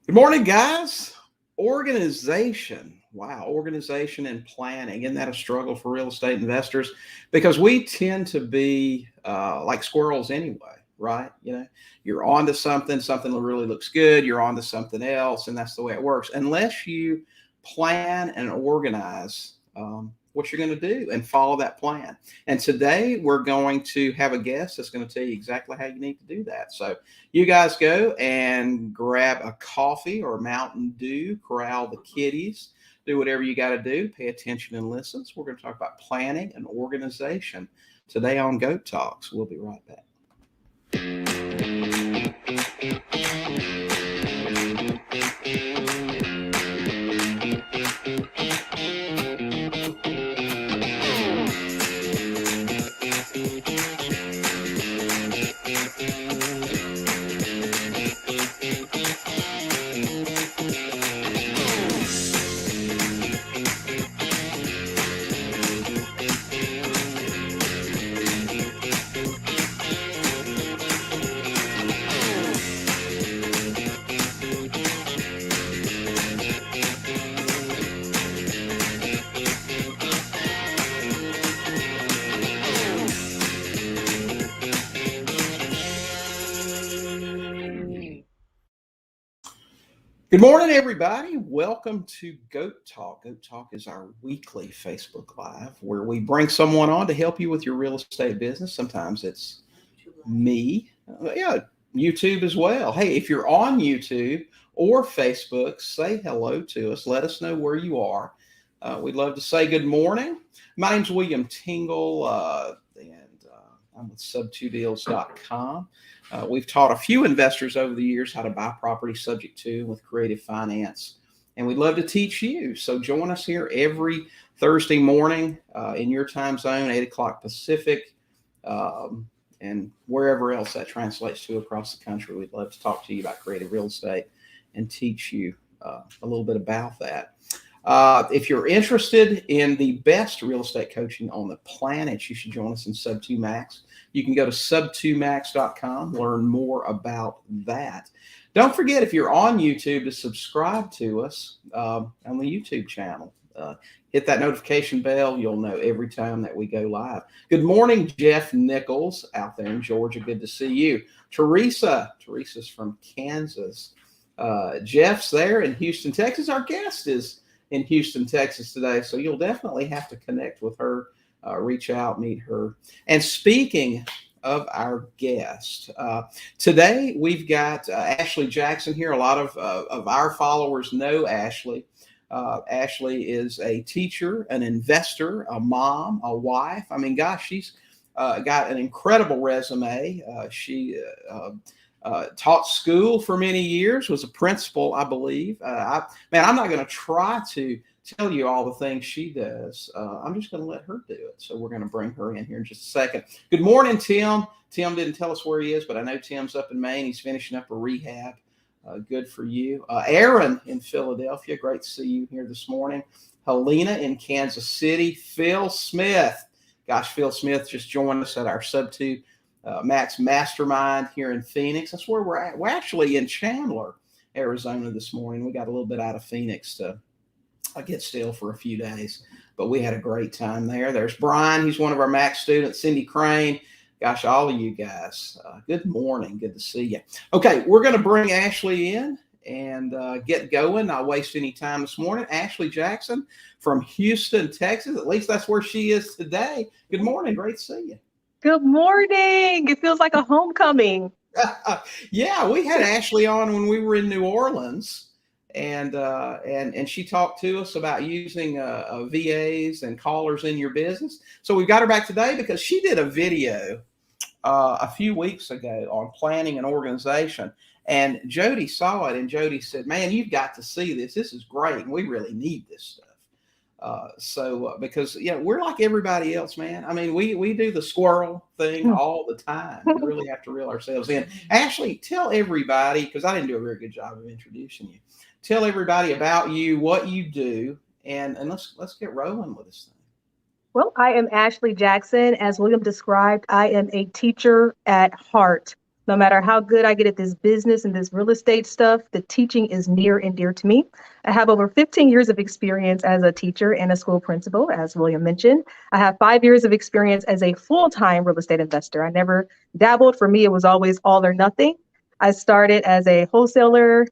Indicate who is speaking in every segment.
Speaker 1: Good morning, guys. Organization. Wow, organization and planning. Isn't that a struggle for real estate investors? Because we tend to be like squirrels anyway, right? You're on to something that really looks good, you're on to something else, and that's the way it works. Unless you plan and organize what you're going to do and follow that plan. And today we're going to have a guest that's going to tell you exactly how you need to do that. So you guys go and grab a coffee or Mountain Dew, corral the kitties, do whatever you got to do. Pay attention and listen. So we're going to talk about planning and organization today on Goat Talks. We'll be right back. Good morning, everybody. Welcome to Goat Talk. Goat Talk is our weekly Facebook Live where we bring someone on to help you with your real estate business. Sometimes it's me. YouTube as well. Hey, if you're on YouTube or Facebook, say hello to us. Let us know where you are. We'd love to say good morning. My name's William Tingle, and I'm with sub2deals.com. We've taught a few investors over the years how to buy property subject to with creative finance, and we'd love to teach you. So join us here every Thursday morning in your time zone, 8 o'clock Pacific, and wherever else that translates to across the country. We'd love to talk to you about creative real estate and teach you a little bit about that. If you're interested in the best real estate coaching on the planet, you should join us in Sub2 Max. You can go to sub2max.com, learn more about that. Don't forget, if you're on YouTube, to subscribe to us on the YouTube channel. Hit that notification bell. You'll know every time that we go live. Good morning, Jeff Nichols out there in Georgia. Good to see you. Teresa's from Kansas. Jeff's there in Houston, Texas. Our guest is in Houston, Texas today, so you'll definitely have to connect with her, reach out, meet her. And speaking of our guest, today we've got Ashley Jackson here. A lot of our followers know Ashley. Ashley is a teacher, an investor, a mom, a wife. I mean, gosh, she's got an incredible resume. She taught school for many years, was a principal, I believe. I'm not going to try to tell you all the things she does. I'm just going to let her do it. So we're going to bring her in here in just a second. Good morning, Tim. Tim didn't tell us where he is, but I know Tim's up in Maine. He's finishing up a rehab. Good for you. Aaron in Philadelphia. Great to see you here this morning. Helena in Kansas City. Phil Smith. Gosh, Phil Smith just joined us at our Sub2 Max Mastermind here in Phoenix. That's where we're at. We're actually in Chandler, Arizona this morning. We got a little bit out of Phoenix to get still for a few days, but we had a great time there. There's Brian. He's one of our Max students. Cindy Crane. Gosh, all of you guys, good morning. Good to see you. Okay, we're going to bring Ashley in and get going. Not waste any time this morning. Ashley Jackson from Houston, Texas. At least that's where she is today. Good morning. Great to see you.
Speaker 2: Good morning. It feels like a homecoming.
Speaker 1: Yeah, we had Ashley on when we were in New Orleans, and she talked to us about using VAs and callers in your business. So we've got her back today because she did a video a few weeks ago on planning and organization, and Jody saw it, and Jody said, "Man, you've got to see this. This is great, and we really need this stuff." Because we're like everybody else, man. I mean, we do the squirrel thing all the time. We really have to reel ourselves in. Ashley, tell everybody, because I didn't do a very good job of introducing you. Tell everybody about you, what you do, and let's get rolling with this thing.
Speaker 2: Well, I am Ashley Jackson. As William described, I am a teacher at heart. No matter how good I get at this business and this real estate stuff, the teaching is near and dear to me. I have over 15 years of experience as a teacher and a school principal, as William mentioned. I have 5 years of experience as a full-time real estate investor. I never dabbled. For me, it was always all or nothing. I started as a wholesaler,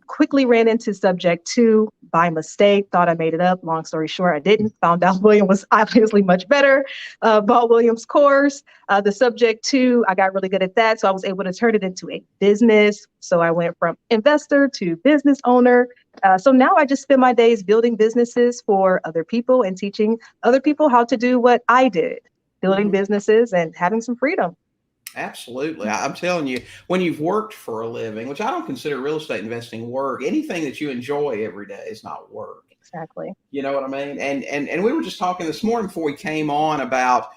Speaker 2: quickly ran into subject to by mistake, thought I made it up. Long story short, I didn't. Found out William was obviously much better. Bought William's course. The subject to, I got really good at that. So I was able to turn it into a business. So I went from investor to business owner. So now I just spend my days building businesses for other people and teaching other people how to do what I did, building businesses and having some freedom.
Speaker 1: Absolutely. I'm telling you, when you've worked for a living, which I don't consider real estate investing work, anything that you enjoy every day is not work.
Speaker 2: Exactly.
Speaker 1: You know what I mean? And we were just talking this morning before we came on about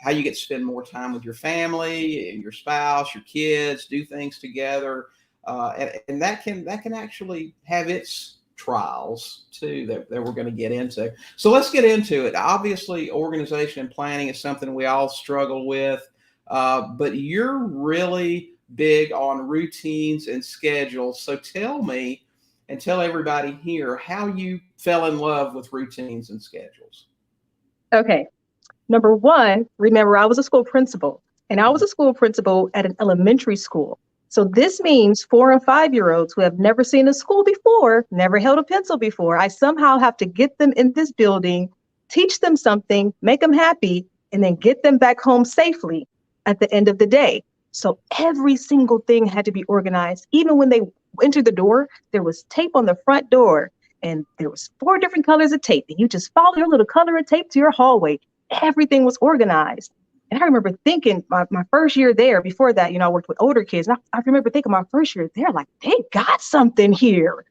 Speaker 1: how you get to spend more time with your family, your spouse, your kids, do things together. And that can actually have its trials too that we're going to get into. So let's get into it. Obviously, organization and planning is something we all struggle with. But you're really big on routines and schedules. So tell me and tell everybody here how you fell in love with routines and schedules.
Speaker 2: Okay. Number one, remember, I was a school principal, and I was a school principal at an elementary school. So this means 4 and 5-year-olds who have never seen a school before, never held a pencil before. I somehow have to get them in this building, teach them something, make them happy, and then get them back home safely at the end of the day. So every single thing had to be organized. Even when they entered the door, there was tape on the front door, and there was 4 different colors of tape. And you just follow your little color of tape to your hallway. Everything was organized. And I remember thinking my first year there, before that, I worked with older kids. And I remember thinking my first year there, like, they got something here.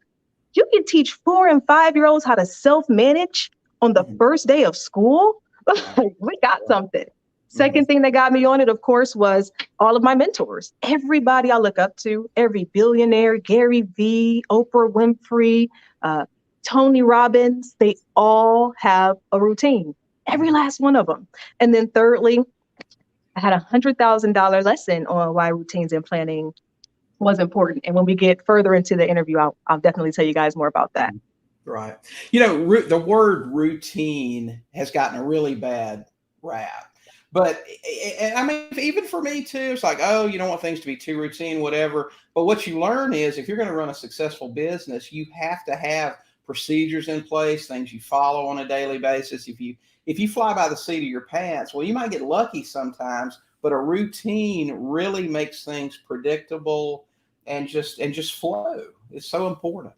Speaker 2: You can teach 4 and 5-year-olds how to self-manage on the first day of school. We got something. Second thing that got me on it, of course, was all of my mentors. Everybody I look up to, every billionaire, Gary Vee, Oprah Winfrey, Tony Robbins, they all have a routine. Every last one of them. And then thirdly, I had $100,000 lesson on why routines and planning was important. And when we get further into the interview, I'll definitely tell you guys more about that.
Speaker 1: Right. The word routine has gotten a really bad rap. But I mean, even for me too, it's like, oh, you don't want things to be too routine, whatever. But what you learn is if you're going to run a successful business, you have to have procedures in place, things you follow on a daily basis. If you fly by the seat of your pants, well, you might get lucky sometimes, but a routine really makes things predictable and just flow. It's so important.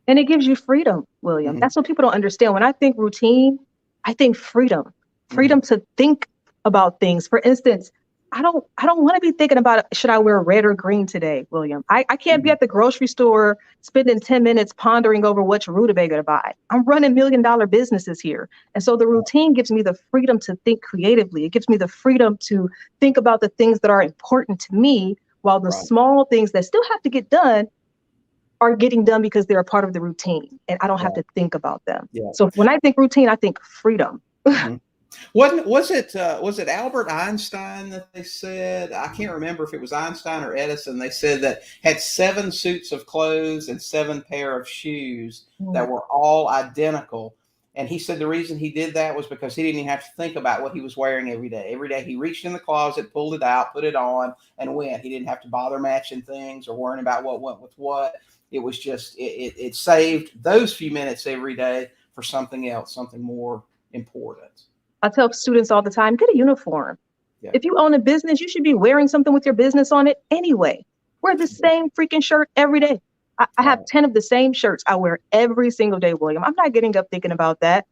Speaker 2: And it gives you freedom, William. That's what people don't understand. When I think routine, I think freedom to think about things. For instance, I don't want to be thinking about, should I wear red or green today, William? I can't be at the grocery store spending 10 minutes pondering over which rutabaga to buy. I'm running $1 million businesses here. And so the routine gives me the freedom to think creatively. It gives me the freedom to think about the things that are important to me, while the small things that still have to get done are getting done because they're a part of the routine and I don't have to think about them. Yeah. So when I think routine, I think freedom.
Speaker 1: Was it Albert Einstein that they said, I can't remember if it was Einstein or Edison, they said that had 7 suits of clothes and 7 pair of shoes that were all identical. And he said the reason he did that was because he didn't even have to think about what he was wearing every day. Every day he reached in the closet, pulled it out, put it on, and went. He didn't have to bother matching things or worrying about what went with what. It was just, it saved those few minutes every day for something else, something more important.
Speaker 2: I tell students all the time, get a uniform. Yeah. If you own a business, you should be wearing something with your business on it anyway. Wear the same freaking shirt every day. I have 10 of the same shirts I wear every single day, William. I'm not getting up thinking about that.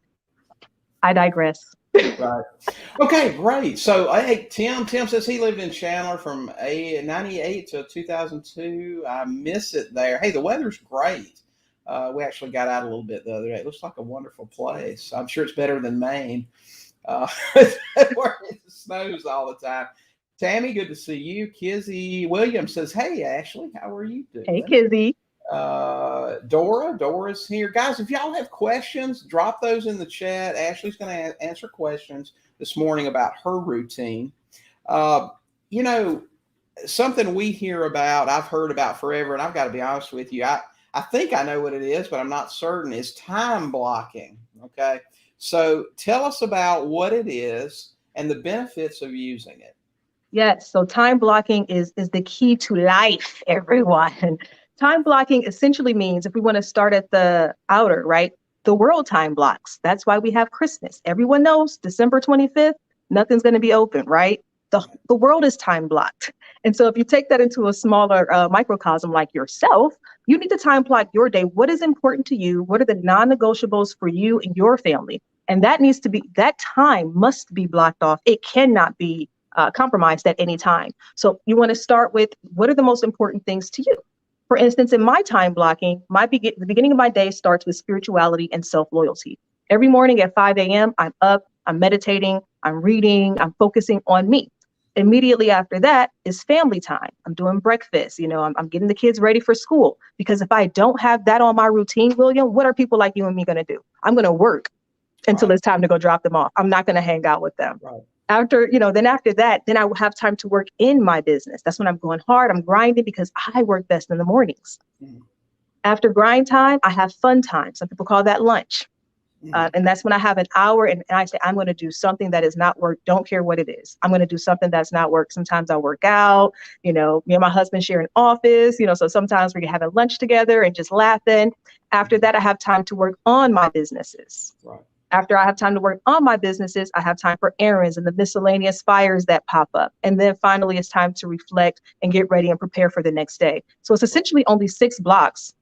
Speaker 2: I digress.
Speaker 1: Right. Okay, great. So, hey, Tim says he lived in Chandler from 98 to 2002. I miss it there. Hey, the weather's great. We actually got out a little bit the other day. It looks like a wonderful place. I'm sure it's better than Maine, where it snows all the time. Tammy, good to see you. Kizzy Williams says, hey, Ashley, how are you doing?
Speaker 2: Hey, Kizzy.
Speaker 1: Dora's here. Guys, if y'all have questions, drop those in the chat. Ashley's going to answer questions this morning about her routine. something we hear about, I've heard about forever, and I've got to be honest with you. I think I know what it is, but I'm not certain, is time blocking. Okay. So tell us about what it is and the benefits of using it.
Speaker 2: Yes, so time blocking is the key to life, everyone. Time blocking essentially means, if we want to start at the outer, right? The world time blocks. That's why we have Christmas. Everyone knows December 25th, nothing's going to be open, right? The world is time blocked. And so if you take that into a smaller microcosm like yourself, you need to time block your day. What is important to you? What are the non-negotiables for you and your family? And that time must be blocked off. It cannot be compromised at any time. So you want to start with, what are the most important things to you? For instance, in my time blocking, the beginning of my day starts with spirituality and self-loyalty. Every morning at 5 a.m., I'm up, I'm meditating, I'm reading, I'm focusing on me. Immediately after that is family time. I'm doing breakfast, I'm getting the kids ready for school. Because if I don't have that on my routine, William, what are people like you and me going to do? I'm going to work until it's time to go drop them off. I'm not going to hang out with them.
Speaker 1: Right.
Speaker 2: After that, then I will have time to work in my business. That's when I'm going hard. I'm grinding because I work best in the mornings. Mm-hmm. After grind time, I have fun time. Some people call that lunch. Mm-hmm. And that's when I have an hour and I say, I'm going to do something that is not work. Don't care what it is. I'm going to do something that's not work. Sometimes I work out, me and my husband share an office, so sometimes we're having lunch together and just laughing. After that, I have time to work on my businesses. Right. After I have time to work on my businesses, I have time for errands and the miscellaneous fires that pop up. And then finally, it's time to reflect and get ready and prepare for the next day. So it's essentially only 6 blocks.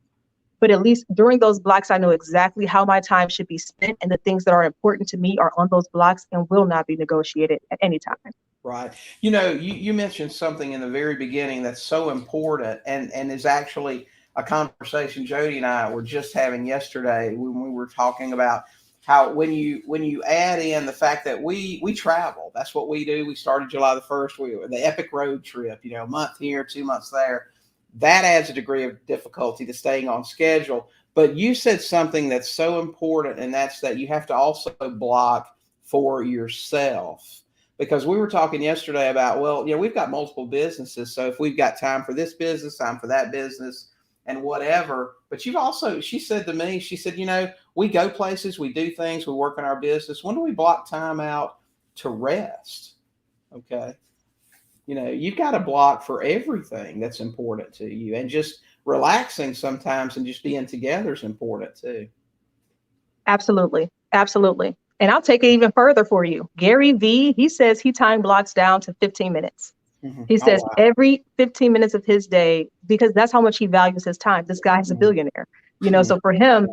Speaker 2: But at least during those blocks, I know exactly how my time should be spent. And the things that are important to me are on those blocks and will not be negotiated at any time.
Speaker 1: Right. You mentioned something in the very beginning that's so important and is actually a conversation Jody and I were just having yesterday when we were talking about how when you add in the fact that we travel. That's what we do. We started July the 1st. The epic road trip, a month here, 2 months there. That adds a degree of difficulty to staying on schedule. But you said something that's so important, and that's that you have to also block for yourself. Because we were talking yesterday about, we've got multiple businesses. So if we've got time for this business, time for that business, and whatever. But she said to me, we go places, we do things, we work in our business. When do we block time out to rest? Okay. You've got to block for everything that's important to you, and just relaxing sometimes and just being together is important too.
Speaker 2: Absolutely. Absolutely. And I'll take it even further for you. Gary V, he says he time blocks down to 15 minutes. Mm-hmm. He says every 15 minutes of his day, because that's how much he values his time. This guy's a billionaire, so for him,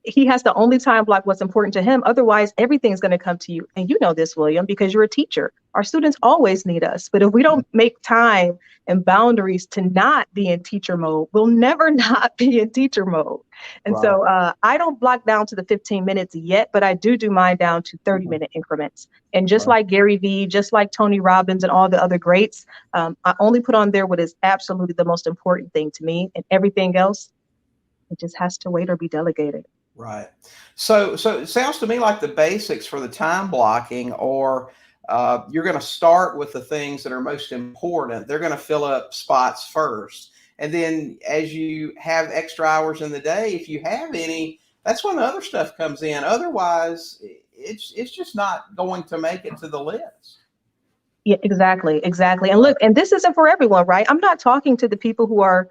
Speaker 2: he has to only time block what's important to him. Otherwise, everything's going to come to you. And you know this, William, because you're a teacher. Our students always need us. But if we don't make time and boundaries to not be in teacher mode, we'll never not be in teacher mode. And so I don't block down to the 15 minutes yet, but I do mine down to 30-minute increments. And just like Gary Vee, just like Tony Robbins and all the other greats, I only put on there what is absolutely the most important thing to me, and everything else, it just has to wait or be delegated.
Speaker 1: Right. So it sounds to me like the basics for the time blocking, or you're going to start with the things that are most important. They're going to fill up spots first. And then as you have extra hours in the day, if you have any, that's when the other stuff comes in. Otherwise, it's just not going to make it to the list.
Speaker 2: Yeah, exactly. And look, and this isn't for everyone, right? I'm not talking to the people who are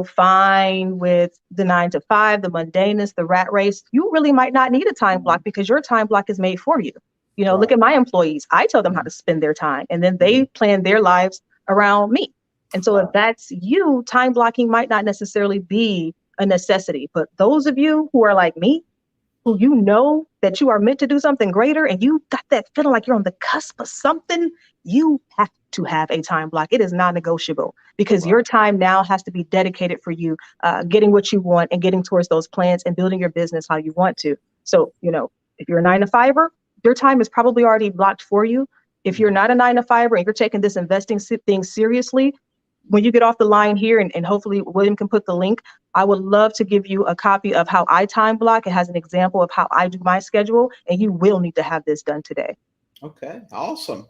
Speaker 2: fine with the 9 to 5, the mundaneness, the rat race. You really might not need a time block because your time block is made for you. Look at my employees. I tell them how to spend their time, and then they plan their lives around me. And so if that's you, time blocking might not necessarily be a necessity. But those of you who are like me, who that you are meant to do something greater, and you got that feeling like you're on the cusp of something, you have to have a time block. It is non-negotiable, because your time now has to be dedicated for you, getting what you want and getting towards those plans and building your business how you want to. So, if you're a 9 to 5er, your time is probably already blocked for you. If you're not a 9 to 5er and you're taking this investing thing seriously, when you get off the line here, and hopefully William can put the link, I would love to give you a copy of how I time block. It has an example of how I do my schedule, and you will need to have this done today.
Speaker 1: Okay, awesome.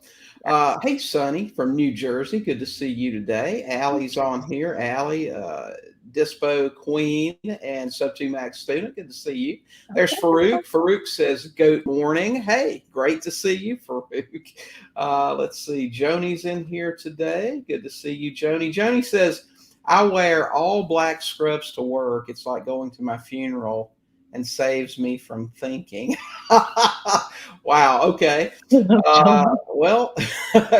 Speaker 1: Hey, Sonny from New Jersey. Good to see you today. Allie's on here. Allie, Dispo Queen and Sub2 Max student. Good to see you. There's Farouk. Farouk says, "Goat morning." Hey, great to see you, Farouk. Let's see. Joni's in here today. Good to see you, Joni. Joni says, "I wear all black scrubs to work. It's like going to my funeral and saves me from thinking." Wow. Okay. Well,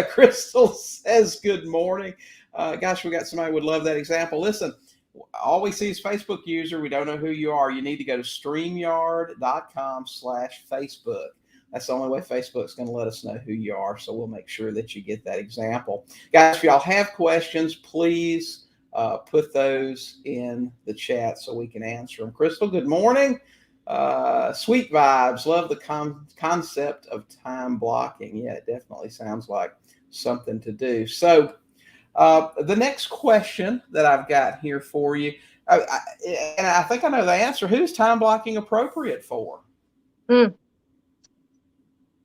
Speaker 1: Crystal says good morning. Gosh, we got somebody who would love that example. Listen, all we see is Facebook user. We don't know who you are. You need to go to streamyard.com/Facebook. That's the only way Facebook's going to let us know who you are. So we'll make sure that you get that example. Guys, if y'all have questions, please put those in the chat so we can answer them. Crystal, good morning. Sweet vibes. Love the concept of time blocking. Yeah, it definitely sounds like something to do. So the next question that I've got here for you, and I think I know the answer. Who's time blocking appropriate for?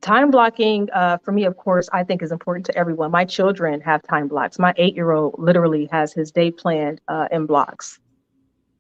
Speaker 2: Time blocking, for me, of course, I think is important to everyone. My children have time blocks. My 8-year-old literally has his day planned in blocks.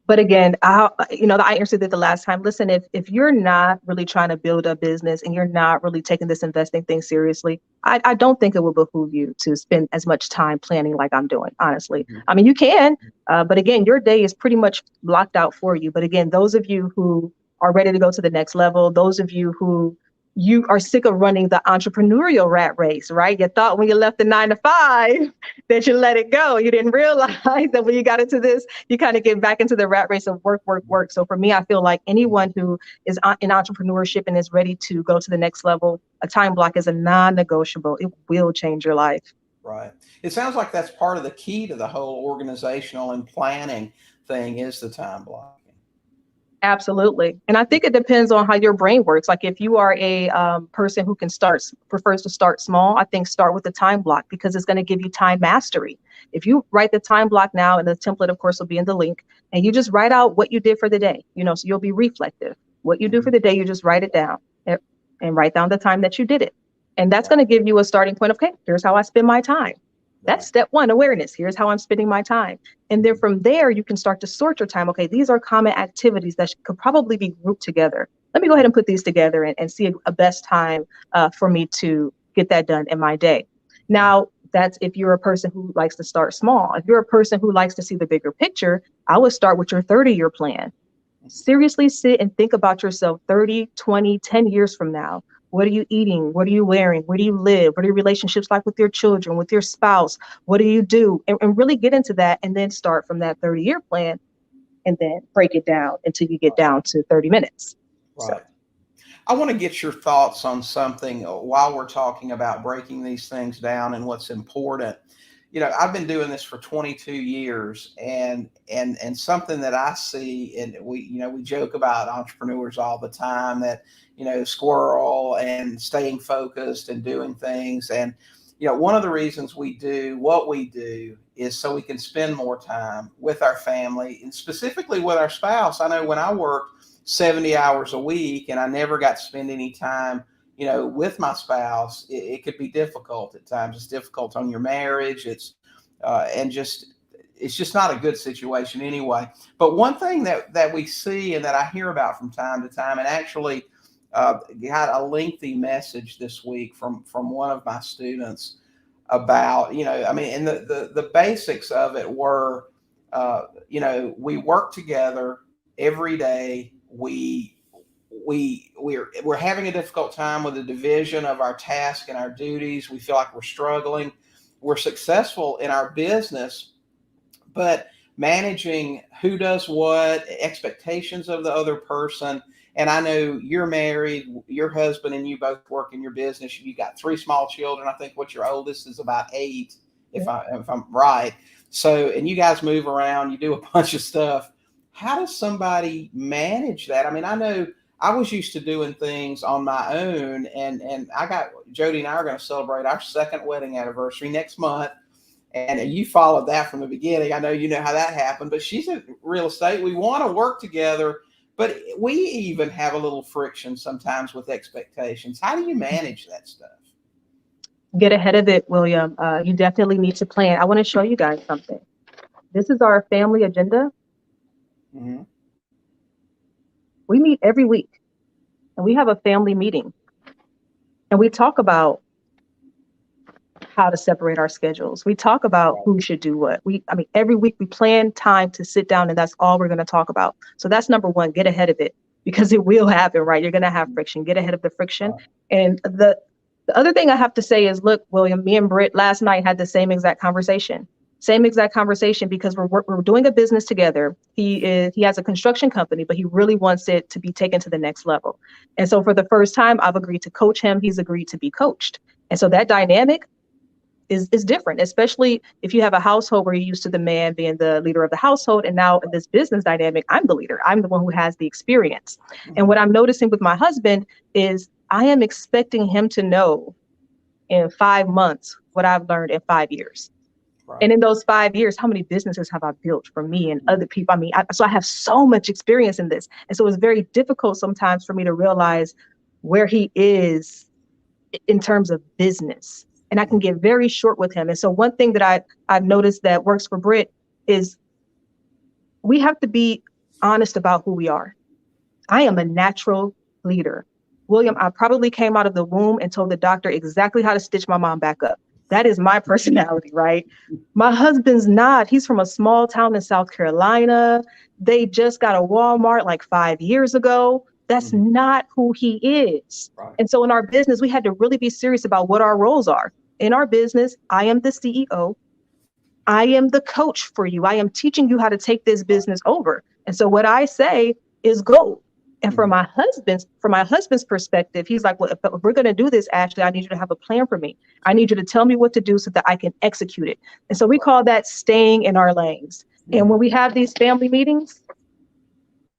Speaker 2: But again, I answered it the last time. Listen, if you're not really trying to build a business and you're not really taking this investing thing seriously, I don't think it will behoove you to spend as much time planning like I'm doing, honestly.
Speaker 1: Mm-hmm.
Speaker 2: I mean, you can, but again, your day is pretty much blocked out for you. But again, those of you who are ready to go to the next level, those of you who you are sick of running the entrepreneurial rat race, right? You thought when you left the 9 to 5 that you let it go. You didn't realize that when you got into this, you kind of get back into the rat race of work, work, work. So for me, I feel like anyone who is in entrepreneurship and is ready to go to the next level, a time block is a non-negotiable. It will change your life.
Speaker 1: Right. It sounds like that's part of the key to the whole organizational and planning thing is the time blocking.
Speaker 2: Absolutely. And I think it depends on how your brain works. Like if you are a person who prefers to start small, I think start with the time block because it's going to give you time mastery. If you write the time block now, and the template, of course, will be in the link, and you just write out what you did for the day, so you'll be reflective. What you do for the day, you just write it down and write down the time that you did it. And that's going to give you a starting point of, okay, here's how I spend my time. That's step one, awareness. Here's how I'm spending my time. And then from there, you can start to sort your time. Okay, these are common activities that could probably be grouped together. Let me go ahead and put these together and see a best time for me to get that done in my day. Now, that's if you're a person who likes to start small. If you're a person who likes to see the bigger picture, I would start with your 30-year plan. Seriously sit and think about yourself 30, 20, 10 years from now. What are you eating? What are you wearing? Where do you live? What are your relationships like with your children, with your spouse? What do you do? And really get into that and then start from that 30-year plan and then break it down until you get down to 30 minutes.
Speaker 1: Right. So I want to get your thoughts on something while we're talking about breaking these things down and what's important. I've been doing this for 22 years and something that I see, and we joke about entrepreneurs all the time that, squirrel and staying focused and doing things. And, one of the reasons we do what we do is so we can spend more time with our family and specifically with our spouse. I know when I worked 70 hours a week and I never got to spend any time with my spouse, it could be difficult at times. It's difficult on your marriage. It's just not a good situation anyway. But one thing that we see and that I hear about from time to time, and actually got a lengthy message this week from one of my students about, and the basics of it were, we work together every day. We're having a difficult time with the division of our task and our duties. We feel like we're struggling. We're successful in our business, but managing who does what, expectations of the other person. And I know you're married, your husband and you both work in your business. You got 3 small children. I think what your oldest is about 8, if I'm right. So, and you guys move around, you do a bunch of stuff. How does somebody manage that? I mean, I know I was used to doing things on my own, and Jody and I are going to celebrate our 2nd wedding anniversary next month. And you followed that from the beginning. I know you know how that happened, but she's in real estate. We want to work together, but we even have a little friction sometimes with expectations. How do you manage that stuff?
Speaker 2: Get ahead of it, William. You definitely need to plan. I want to show you guys something. This is our family agenda.
Speaker 1: Mm-hmm.
Speaker 2: We meet every week and we have a family meeting and we talk about how to separate our schedules. We talk about who should do what. Every week we plan time to sit down and that's all we're going to talk about. So that's number one, get ahead of it because it will happen, right? You're going to have friction, get ahead of the friction.
Speaker 1: Right.
Speaker 2: And the other thing I have to say is, look, William, me and Britt last night had the same exact conversation because we're doing a business together. He has a construction company, but he really wants it to be taken to the next level. And so for the first time, I've agreed to coach him. He's agreed to be coached. And so that dynamic is different, especially if you have a household where you're used to the man being the leader of the household. And now in this business dynamic, I'm the leader. I'm the one who has the experience. Mm-hmm. And what I'm noticing with my husband is I am expecting him to know in 5 months what I've learned in 5 years. Right. And in those 5 years, how many businesses have I built for me and other people? So I have so much experience in this. And so it's very difficult sometimes for me to realize where he is in terms of business. And I can get very short with him. And so one thing that I've noticed that works for Britt is we have to be honest about who we are. I am a natural leader. William, I probably came out of the womb and told the doctor exactly how to stitch my mom back up. That is my personality, right? My husband's not. He's from a small town in South Carolina. They just got a Walmart like 5 years ago. That's not who he is. Right. And so in our business, we had to really be serious about what our roles are. In our business, I am the CEO. I am the coach for you. I am teaching you how to take this business over. And so what I say is go. And from my husband's perspective, he's like, well, if we're going to do this, Ashley, I need you to have a plan for me. I need you to tell me what to do so that I can execute it. And so we call that staying in our lanes. And when we have these family meetings,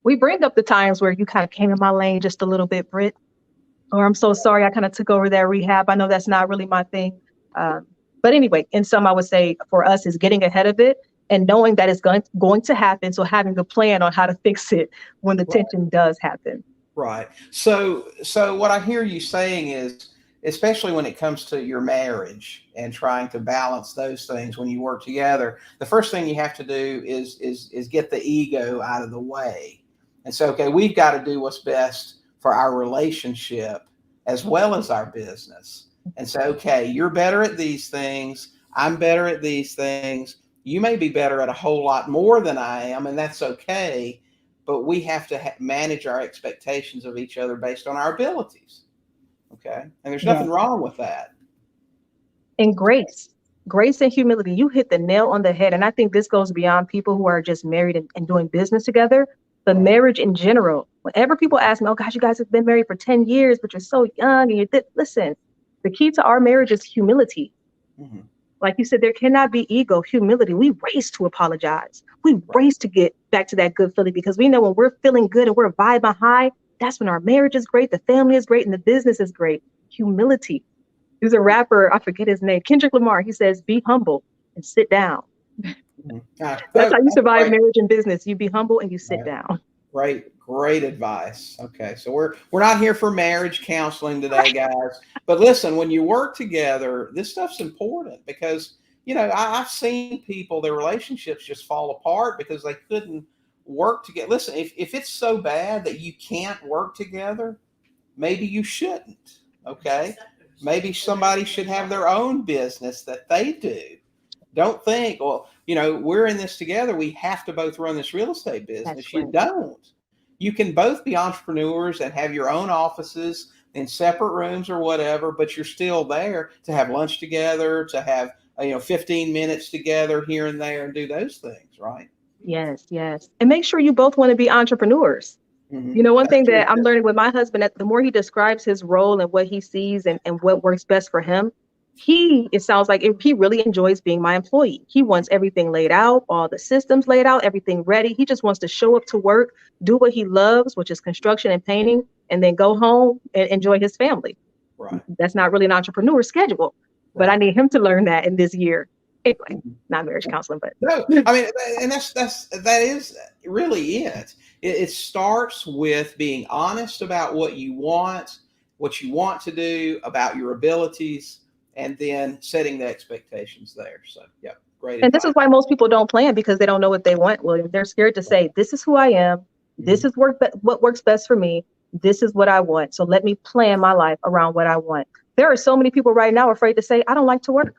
Speaker 2: we bring up the times where you kind of came in my lane just a little bit, Britt, or I'm so sorry, I kind of took over that rehab. I know that's not really my thing. But anyway, in sum, I would say for us is getting ahead of it and knowing that it's going to happen. So having a plan on how to fix it when the tension does happen.
Speaker 1: Right. So what I hear you saying is, especially when it comes to your marriage and trying to balance those things when you work together, the first thing you have to do is get the ego out of the way. And so, okay, we've got to do what's best for our relationship as well as our business. And so, okay, you're better at these things. I'm better at these things. You may be better at a whole lot more than I am, and that's okay. But we have to manage our expectations of each other based on our abilities. Okay. And there's nothing wrong with that.
Speaker 2: And grace and humility, you hit the nail on the head. And I think this goes beyond people who are just married and doing business together, but marriage in general. Whenever people ask me, oh gosh, you guys have been married for 10 years, but you're so young and listen, the key to our marriage is humility. Mm-hmm. Like you said, there cannot be ego, humility. We race to apologize. We race to get back to that good feeling because we know when we're feeling good and we're vibing high, that's when our marriage is great, the family is great, and the business is great. Humility. There's a rapper, I forget his name, Kendrick Lamar. He says, be humble and sit down. That's how you survive marriage and business. You be humble and you sit down.
Speaker 1: Great advice. Okay, so we're not here for marriage counseling today, guys. But listen, when you work together, this stuff's important because, I've seen people, their relationships just fall apart because they couldn't work together. Listen, if it's so bad that you can't work together, maybe you shouldn't. Okay, maybe somebody should have their own business that they do. Don't think, well, we're in this together. We have to both run this real estate business. You don't. You can both be entrepreneurs and have your own offices in separate rooms or whatever, but you're still there to have lunch together, to have 15 minutes together here and there and do those things, right?
Speaker 2: Yes. And make sure you both want to be entrepreneurs. Mm-hmm. One thing that I'm learning with my husband, that the more he describes his role and what he sees and what works best for him, it sounds like he really enjoys being my employee. He wants everything laid out, all the systems laid out, everything ready. He just wants to show up to work, do what he loves, which is construction and painting, and then go home and enjoy his family. Right. That's not really an entrepreneur schedule, but I need him to learn that in this year. Anyway, not marriage counseling, but
Speaker 1: no, and that is really it. It starts with being honest about what you want to do, about your abilities. and then setting the expectations there. So, yeah, great
Speaker 2: And this
Speaker 1: advice.
Speaker 2: is why most people don't plan, because they don't know what they want, William. They're scared to say, this is who I am. This is what works best for me. This is what I want. So let me plan my life around what I want. There are so many people right now afraid to say, I don't like to work,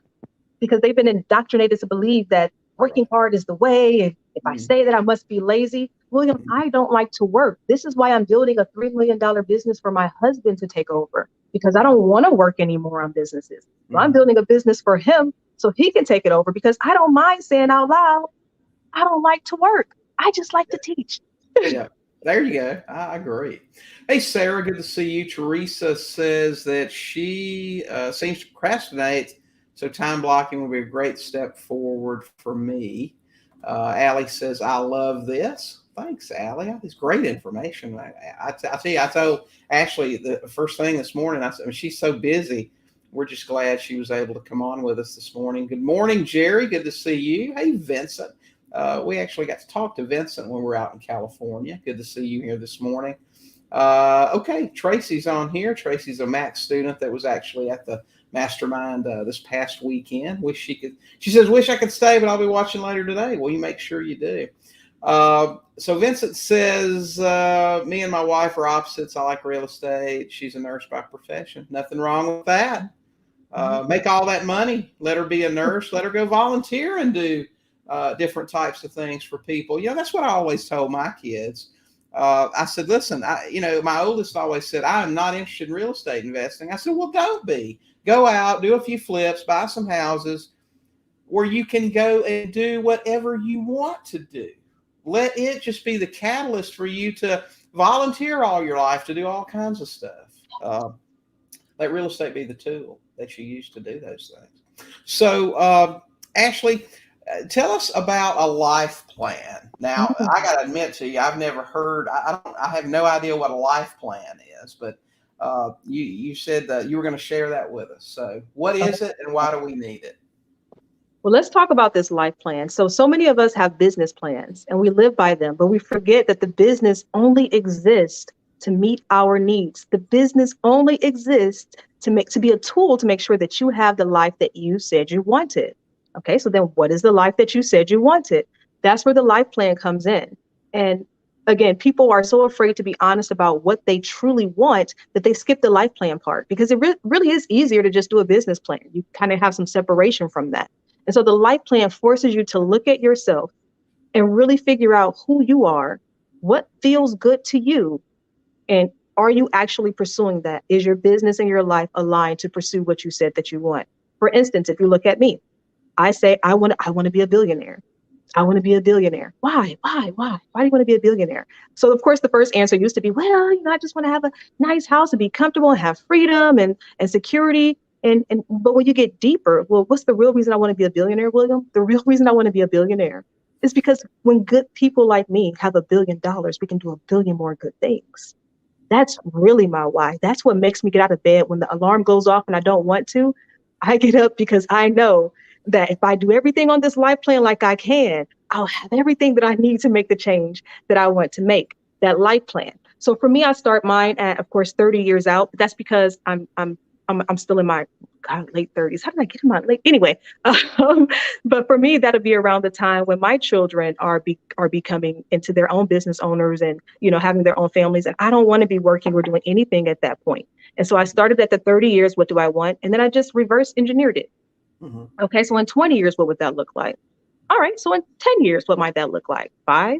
Speaker 2: because they've been indoctrinated to believe that working hard is the way. And if I say that, I must be lazy. William, I don't like to work. This is why I'm building a $3 million business for my husband to take over, because I don't want to work anymore on businesses. So I'm building a business for him so he can take it over, because I don't mind saying out loud, I don't like to work. I just like to teach.
Speaker 1: Yeah, there you go. I agree. Hey, Sarah, good to see you. Teresa says that she seems to procrastinate, so time blocking will be a great step forward for me. Allie says, I love this. Thanks, Allie. That's great information. I tell you, I told Ashley the first thing this morning, I said, she's so busy. We're just glad she was able to come on with us this morning. Good morning, Jerry. Good to see you. Hey, Vincent. We actually got to talk to Vincent when we were out in California. Good to see you here this morning. Okay, Tracy's on here. Tracy's a Max student that was actually at the mastermind this past weekend. She says, wish I could stay, but I'll be watching later today. Well, you make sure you do. So Vincent says, me and my wife are opposites. I like real estate. She's a nurse by profession. Nothing wrong with that. Make all that money. Let her be a nurse. Let her go volunteer and do different types of things for people. That's what I always told my kids. I said, listen, my oldest always said, I am not interested in real estate investing. I said, well, don't be. Go out, do a few flips, buy some houses where you can go and do whatever you want to do. Let it just be the catalyst for you to volunteer all your life to do all kinds of stuff. Let real estate be the tool that you use to do those things. So, Ashley, tell us about a life plan. Now, I got to admit to you, I've never heard. I have no idea what a life plan is. But you said that you were going to share that with us. So, what is it, and why do we need it?
Speaker 2: Well, let's talk about this life plan. So many of us have business plans and we live by them, but we forget that the business only exists to meet our needs. The business only exists to be a tool to make sure that you have the life that you said you wanted. Okay, so then what is the life that you said you wanted? That's where the life plan comes in. And again, people are so afraid to be honest about what they truly want that they skip the life plan part, because it really is easier to just do a business plan. You kind of have some separation from that. And so the life plan forces you to look at yourself and really figure out who you are, what feels good to you, and are you actually pursuing that? Is your business and your life aligned to pursue what you said that you want? For instance, if you look at me, I say, I want to be a billionaire. I want to be a billionaire. Why? Why do you want to be a billionaire? So of course, the first answer used to be, well, I just want to have a nice house and be comfortable and have freedom and security. But when you get deeper, well, what's the real reason I want to be a billionaire, William? The real reason I want to be a billionaire is because when good people like me have $1 billion, we can do 1 billion more good things. That's really my why. That's what makes me get out of bed when the alarm goes off and I don't want to. I get up because I know that if I do everything on this life plan like I can, I'll have everything that I need to make the change that I want to make, that life plan. So for me, I start mine at, of course, 30 years out. But that's because I'm still in my late 30s. How did I get in my late? Anyway, but for me, that'll be around the time when my children are becoming into their own business owners and, having their own families. And I don't want to be working or doing anything at that point. And so I started at the 30 years. What do I want? And then I just reverse engineered it. Mm-hmm. Okay, so in 20 years, what would that look like? All right, so in 10 years, what might that look like? 5,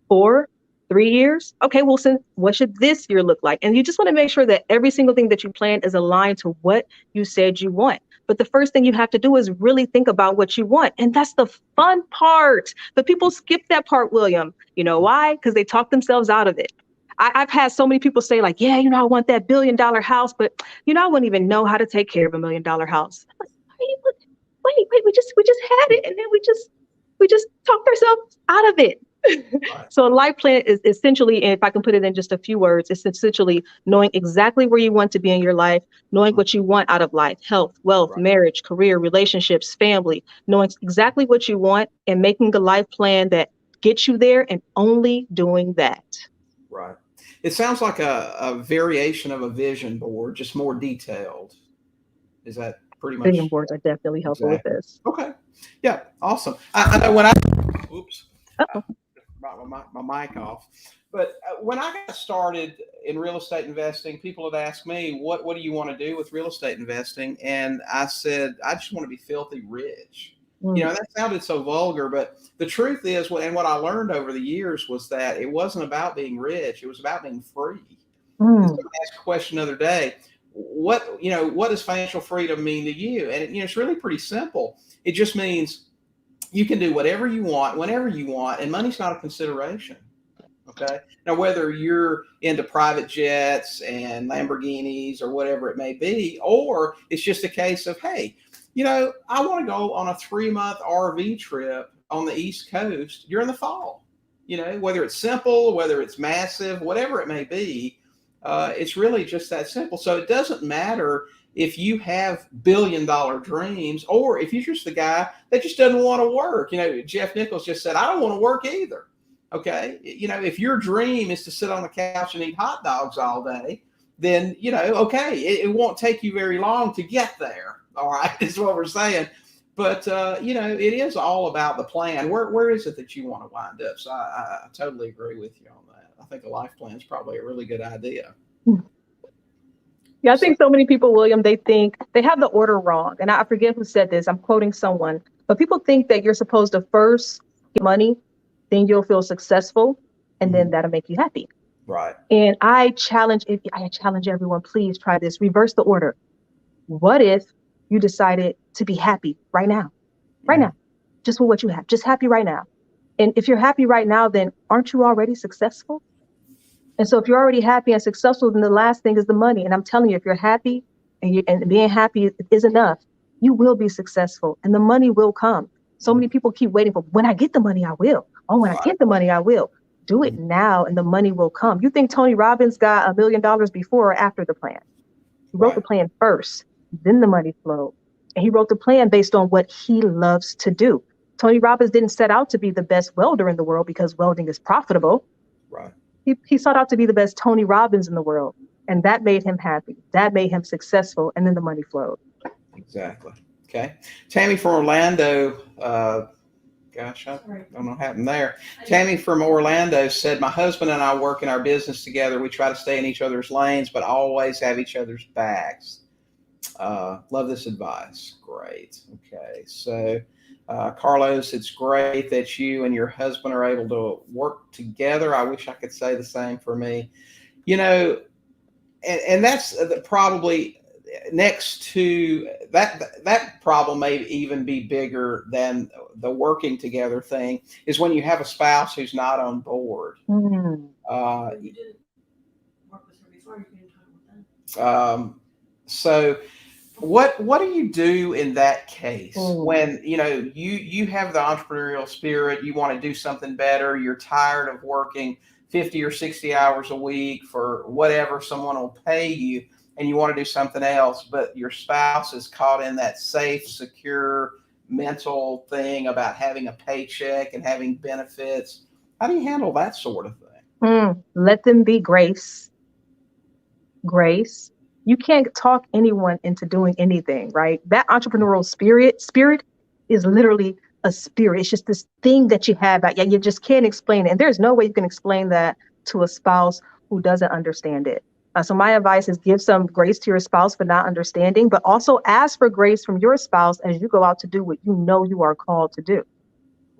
Speaker 2: 4, 3 years? Okay, well, what should this year look like? And you just want to make sure that every single thing that you plan is aligned to what you said you want. But the first thing you have to do is really think about what you want. And that's the fun part. But people skip that part, William. You know why? Because they talk themselves out of it. I've had so many people say like, yeah, I want that $1 billion house, but I wouldn't even know how to take care of $1 million house. Wait, we just had it, and then we just talked ourselves out of it. Right. So a life plan is essentially, and if I can put it in just a few words, it's essentially knowing exactly where you want to be in your life, knowing what you want out of life, health, wealth, right, marriage, career, relationships, family, knowing exactly what you want and making a life plan that gets you there and only doing that.
Speaker 1: Right. It sounds like a variation of a vision board, just more detailed. Is that pretty much.
Speaker 2: Vision boards are definitely helpful with this.
Speaker 1: Okay. Yeah. Awesome. I know when I, oops,
Speaker 2: Uh-oh.
Speaker 1: brought my mic off. But when I got started in real estate investing, people had asked me, what do you want to do with real estate investing? And I said, I just want to be filthy rich. You know, that sounded so vulgar, but the truth is, and what I learned over the years was that it wasn't about being rich. It was about being free. And so I asked a question the other day, what does financial freedom mean to you? And it's really pretty simple. It just means you can do whatever you want, whenever you want, and money's not a consideration. Okay. Now, whether you're into private jets and Lamborghinis or whatever it may be, or it's just a case of, hey, I want to go on a 3-month RV trip on the East Coast during the fall. Whether it's simple, whether it's massive, whatever it may be, it's really just that simple. So it doesn't matter if you have billion-dollar dreams or if you're just the guy that just doesn't want to work. Jeff Nichols just said, I don't want to work either. Okay. If your dream is to sit on the couch and eat hot dogs all day, then, okay, it won't take you very long to get there. All right, is what we're saying. But, it is all about the plan. Where is it that you want to wind up? So I totally agree with you on that. I think a life plan is probably a really good idea.
Speaker 2: Yeah, I think so many people, William, they think they have the order wrong. And I forget who said this. I'm quoting someone. But people think that you're supposed to first get money, then you'll feel successful, and then that'll make you happy.
Speaker 1: Right.
Speaker 2: And I challenge everyone, please try this. Reverse the order. What if you decided to be happy right now? Right now. Just with what you have. Just happy right now. And if you're happy right now, then aren't you already successful? And so if you're already happy and successful, then the last thing is the money. And I'm telling you, if you're happy and being happy is enough, you will be successful and the money will come. So many people keep waiting for when I get the money, I will. Oh, when I get the money, I will. Do it now and the money will come. You think Tony Robbins got $1 million before or after the plan? He wrote the plan first, then the money flowed. And he wrote the plan based on what he loves to do. Tony Robbins didn't set out to be the best welder in the world because welding is profitable.
Speaker 1: Right.
Speaker 2: He sought out to be the best Tony Robbins in the world. And that made him happy. That made him successful. And then the money flowed.
Speaker 1: Exactly. Okay. Tammy from Orlando. Gosh, I don't know what happened there. Tammy from Orlando said, my husband and I work in our business together. We try to stay in each other's lanes, but always have each other's backs. Love this advice. Great. Okay. So, Carlos, it's great that you and your husband are able to work together. I wish I could say the same for me. And that's probably next to that problem may even be bigger than the working together thing is when you have a spouse who's not on board.
Speaker 3: You didn't work with her before. You didn't talk with them.
Speaker 1: So what do you do in that case when you have the entrepreneurial spirit, you want to do something better, you're tired of working 50 or 60 hours a week for whatever someone will pay you, and you want to do something else, but your spouse is caught in that safe, secure mental thing about having a paycheck and having benefits? How do you handle that sort of thing?
Speaker 2: Let them be grace. Grace. You can't talk anyone into doing anything, right? That entrepreneurial spirit is literally a spirit. It's just this thing that you have. You just can't explain it. And there's no way you can explain that to a spouse who doesn't understand it. So my advice is give some grace to your spouse for not understanding, but also ask for grace from your spouse as you go out to do what you know you are called to do.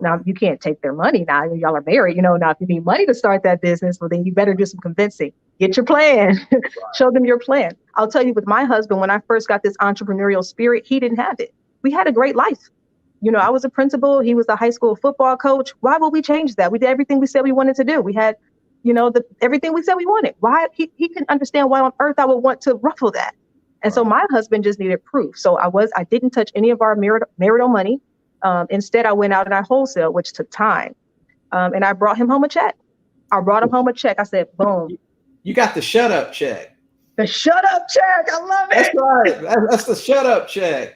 Speaker 2: Now, you can't take their money now. Y'all are married. Now, if you need money to start that business, well, then you better do some convincing. Get your plan. Show them your plan. I'll tell you, with my husband, when I first got this entrepreneurial spirit, he didn't have it. We had a great life. I was a principal. He was a high school football coach. Why would we change that? We did everything we said we wanted to do. We had everything we said we wanted. Why he couldn't understand why on earth I would want to ruffle that. And so my husband just needed proof. So I didn't touch any of our marital money. Instead, I went out and I wholesale, which took time. And I brought him home a check. I said, boom.
Speaker 1: You got the shut up check.
Speaker 2: The shut up check. I love it.
Speaker 1: That's right. That's the shut up check.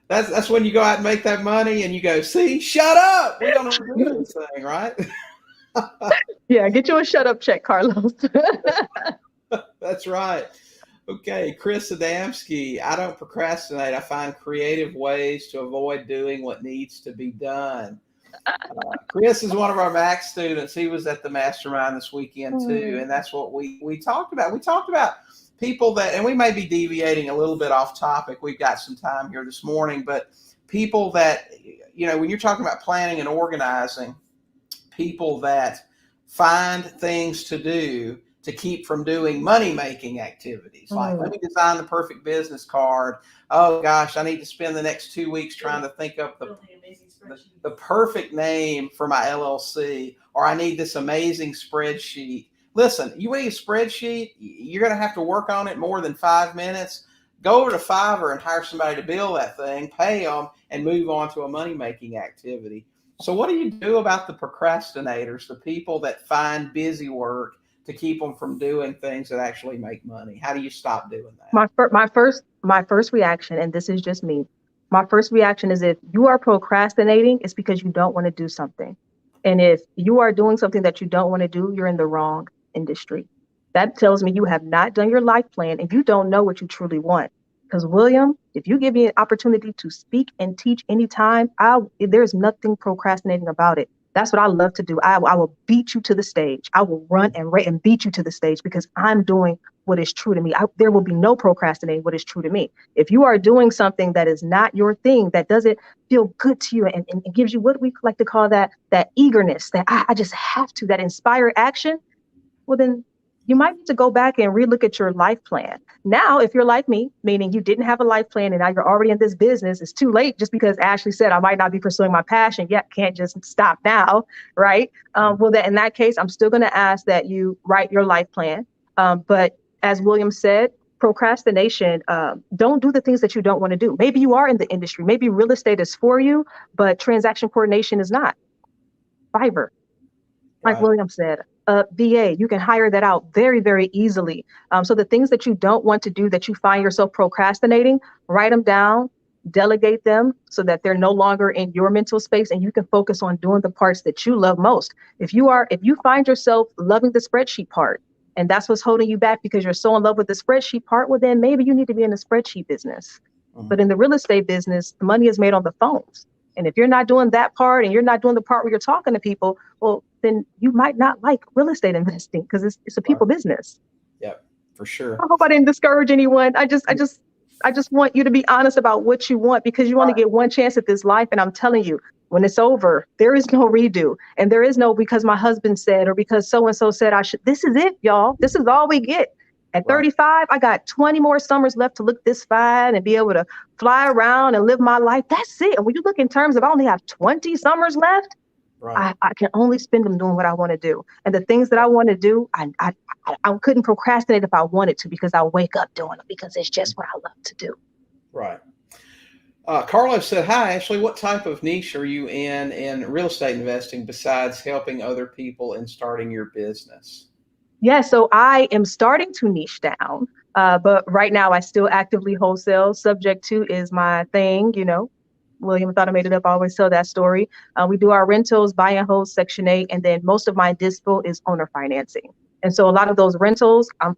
Speaker 1: That's when you go out and make that money and you go, see, shut up. We don't do this thing, right?
Speaker 2: Yeah, get you a shut up check, Carlos.
Speaker 1: That's right. Okay, Chris Adamski. I don't procrastinate. I find creative ways to avoid doing what needs to be done. Chris is one of our Max students. He was at the mastermind this weekend too, and that's what we talked about. We talked about people that, and we may be deviating a little bit off topic. We've got some time here this morning, but people that, when you're talking about planning and organizing, people that find things to do to keep from doing money-making activities. Like, let me design the perfect business card. Oh gosh, I need to spend the next 2 weeks trying to think up the perfect name for my LLC, or I need this amazing spreadsheet. Listen, you need a spreadsheet, you're going to have to work on it more than 5 minutes. Go over to Fiverr and hire somebody to build that thing, pay them, and move on to a money-making activity. So what do you do about the procrastinators, the people that find busy work to keep them from doing things that actually make money? How do you stop doing that?
Speaker 2: My first reaction, and this is just me, my first reaction is, if you are procrastinating, it's because you don't want to do something. And if you are doing something that you don't want to do, you're in the wrong industry. That tells me you have not done your life plan and you don't know what you truly want. Because William, if you give me an opportunity to speak and teach anytime, there's nothing procrastinating about it. That's what I love to do. I will beat you to the stage. I will run and beat you to the stage because I'm doing what is true to me. There will be no procrastinating what is true to me. If you are doing something that is not your thing, that doesn't feel good to you and gives you what we like to call that eagerness, that I just have to, that inspired action, well, then you might need to go back and relook at your life plan. Now, if you're like me, meaning you didn't have a life plan and now you're already in this business, it's too late just because Ashley said I might not be pursuing my passion yet. Can't just stop now, right? Well, in that case, I'm still going to ask that you write your life plan. But as William said, procrastination, don't do the things that you don't want to do. Maybe you are in the industry. Maybe real estate is for you, but transaction coordination is not. Fiverr, like William said, VA, you can hire that out very, very easily. So the things that you don't want to do, that you find yourself procrastinating, write them down, delegate them so that they're no longer in your mental space and you can focus on doing the parts that you love most. If you find yourself loving the spreadsheet part and that's what's holding you back because you're so in love with the spreadsheet part, well, then maybe you need to be in the spreadsheet business. But in the real estate business, the money is made on the phones. And if you're not doing that part and you're not doing the part where you're talking to people, well, then you might not like real estate investing because it's a people business.
Speaker 1: Yep, for sure.
Speaker 2: I hope I didn't discourage anyone. I just want you to be honest about what you want, because you only get one chance at this life. And I'm telling you, when it's over, there is no redo. And there is no because my husband said or because so-and-so said I should. This is it, y'all. This is all we get. At 35, I got 20 more summers left to look this fine and be able to fly around and live my life. That's it. And when you look in terms of I only have 20 summers left, I can only spend them doing what I want to do. And the things that I want to do, I couldn't procrastinate if I wanted to because I wake up doing it because it's just what I love to do.
Speaker 1: Right. Carlos said, hi, Ashley, what type of niche are you in real estate investing besides helping other people in starting your business?
Speaker 2: Yeah, so I am starting to niche down, but right now I still actively wholesale. Subject to is my thing, William thought I made it up. I always tell that story. We do our rentals, buy and hold, Section 8, and then most of my dispo is owner financing. And so a lot of those rentals, I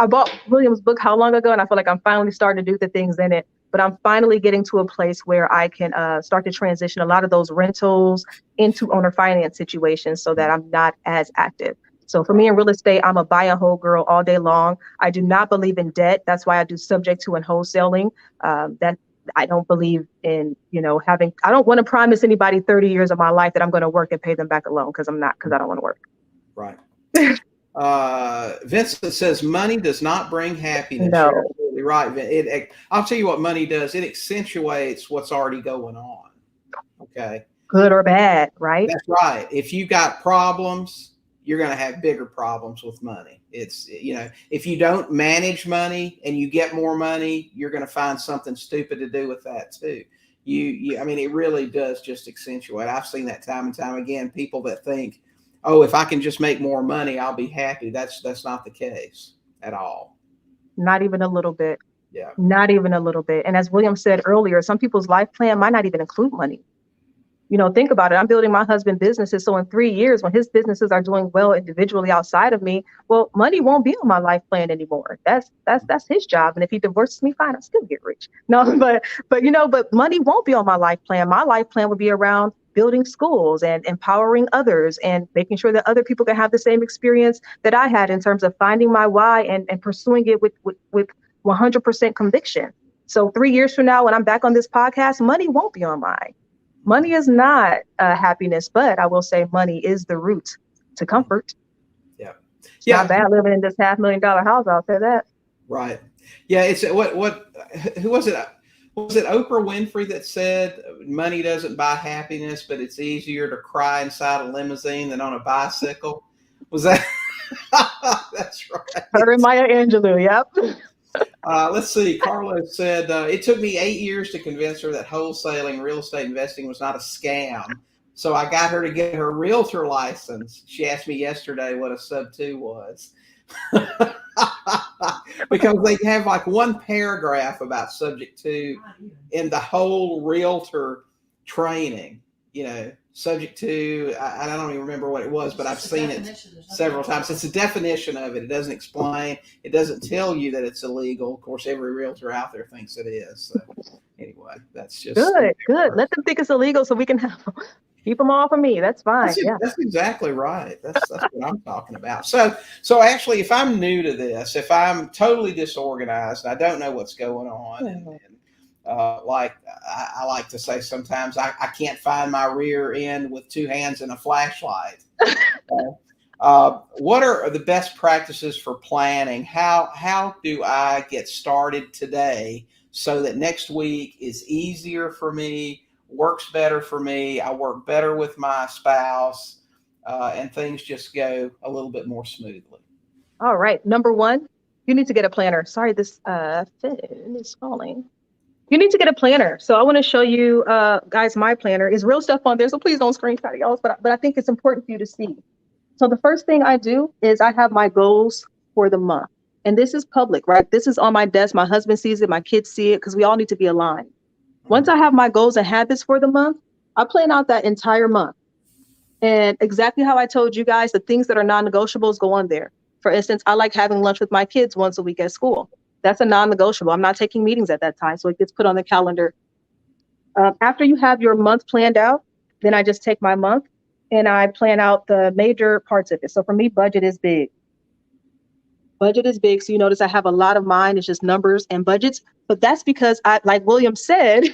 Speaker 2: bought William's book how long ago, and I feel like I'm finally starting to do the things in it. But I'm finally getting to a place where I can start to transition a lot of those rentals into owner finance situations so that I'm not as active. So for me in real estate, I'm a buy and hold girl all day long. I do not believe in debt. That's why I do subject to and wholesaling. That I don't believe in, I don't want to promise anybody 30 years of my life that I'm going to work and pay them back a loan because I don't want to work.
Speaker 1: Right. Vincent says money does not bring happiness.
Speaker 2: No.
Speaker 1: You're absolutely right. I'll tell you what money does. It accentuates what's already going on. Okay.
Speaker 2: Good or bad, right?
Speaker 1: That's right. If you got problems, you're going to have bigger problems with money. It's, if you don't manage money and you get more money, you're going to find something stupid to do with that too. It really does just accentuate. I've seen that time and time again. People that think, oh, if I can just make more money, I'll be happy. That's not the case at all.
Speaker 2: Not even a little bit.
Speaker 1: Yeah.
Speaker 2: Not even a little bit. And as William said earlier, some people's life plan might not even include money. Think about it. I'm building my husband's businesses. So in 3 years, when his businesses are doing well individually outside of me, well, money won't be on my life plan anymore. That's his job. And if he divorces me, fine, I'll still get rich. No, but money won't be on my life plan. My life plan would be around building schools and empowering others and making sure that other people can have the same experience that I had in terms of finding my why and pursuing it with 100% conviction. So 3 years from now, when I'm back on this podcast, money won't be on mine. Money is not happiness, but I will say money is the root to comfort.
Speaker 1: Yeah.
Speaker 2: It's not bad living in this $500,000 house, I'll say that.
Speaker 1: Right. Yeah. It's who was it? Was it Oprah Winfrey that said money doesn't buy happiness, but it's easier to cry inside a limousine than on a bicycle? Was that? That's right.
Speaker 2: Her and Maya Angelou. Yep.
Speaker 1: Let's see. Carlos said, it took me 8 years to convince her that wholesaling real estate investing was not a scam. So I got her to get her realtor license. She asked me yesterday what a sub-2 was. Because they have like one paragraph about subject to in the whole realtor training, subject to, I don't even remember what it was, but I've seen it several times. It's a definition of it. It doesn't explain. It doesn't tell you that it's illegal. Of course, every realtor out there thinks it is. So anyway, that's just
Speaker 2: good. Let them think it's illegal so we can keep them off of me. That's fine.
Speaker 1: That's exactly right. That's what I'm talking about. So actually, if I'm new to this, if I'm totally disorganized, I don't know what's going on, and like I like to say sometimes I can't find my rear end with two hands and a flashlight. What are the best practices for planning? How do I get started today so that next week is easier for me, works better for me, I work better with my spouse, and things just go a little bit more smoothly?
Speaker 2: All right. Number one, you need to get a planner. Sorry, this fin is falling. You need to get a planner. So I want to show you guys, my planner is real stuff on there. So please don't screenshot y'all, but I think it's important for you to see. So the first thing I do is I have my goals for the month. And this is public, right? This is on my desk. My husband sees it. My kids see it because we all need to be aligned. Once I have my goals and habits for the month, I plan out that entire month. And exactly how I told you guys, the things that are non-negotiables go on there. For instance, I like having lunch with my kids once a week at school. That's a non-negotiable. I'm not taking meetings at that time, so it gets put on the calendar. After you have your month planned out, then I just take my month and I plan out the major parts of it. So for me, budget is big. Budget is big. So you notice I have a lot of mine. It's just numbers and budgets. But that's because like William said,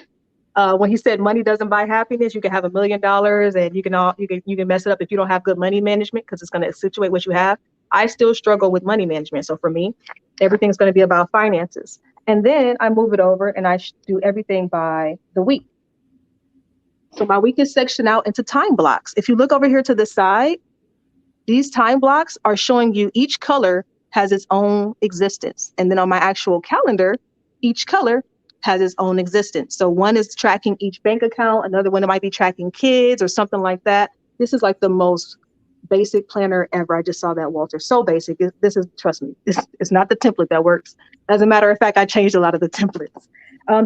Speaker 2: when he said money doesn't buy happiness, you can have $1 million and you can mess it up if you don't have good money management because it's going to situate what you have. I still struggle with money management. So for me, everything's going to be about finances. And then I move it over and I do everything by the week. So my week is sectioned out into time blocks. If you look over here to the side, these time blocks are showing you each color has its own existence. And then on my actual calendar, each color has its own existence. So one is tracking each bank account. Another one might be tracking kids or something like that. This is like the most basic planner ever. I just saw that, Walter. So basic. This is, trust me, it's not the template that works. As a matter of fact, I changed a lot of the templates.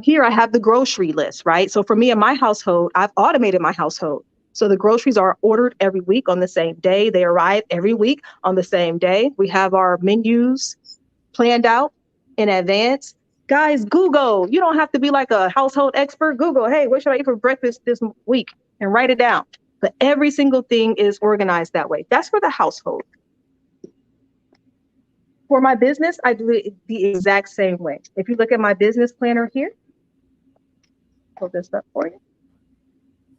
Speaker 2: Here I have the grocery list, right? So for me in my household, I've automated my household. So the groceries are ordered every week on the same day. They arrive every week on the same day. We have our menus planned out in advance. Guys, Google. You don't have to be like a household expert. Google, hey, what should I eat for breakfast this week? And write it down. But every single thing is organized that way. That's for the household. For my business, I do it the exact same way. If you look at my business planner here, pull this up for you.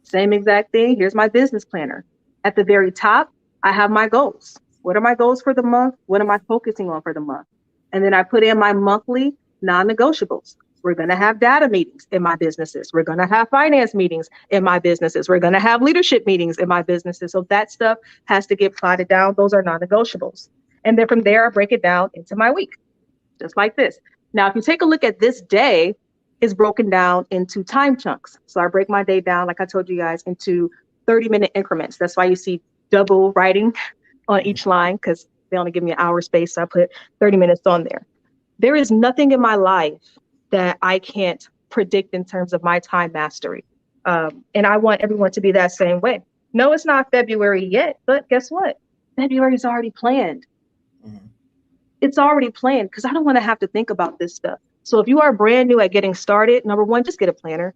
Speaker 2: Same exact thing. Here's my business planner. At the very top, I have my goals. What are my goals for the month? What am I focusing on for the month? And then I put in my monthly non-negotiables. We're going to have data meetings in my businesses. We're going to have finance meetings in my businesses. We're going to have leadership meetings in my businesses. So that stuff has to get plotted down. Those are non-negotiables. And then from there, I break it down into my week, just like this. Now, if you take a look at this day, it's broken down into time chunks. So I break my day down, like I told you guys, into 30-minute increments. That's why you see double writing on each line, because they only give me an hour space. So I put 30 minutes on there. There is nothing in my life that I can't predict in terms of my time mastery. And I want everyone to be that same way. No, it's not February yet, but guess what? February is already planned.
Speaker 1: Mhm.
Speaker 2: It's already planned because I don't want to have to think about this stuff. So if you are brand new at getting started, number one, just get a planner.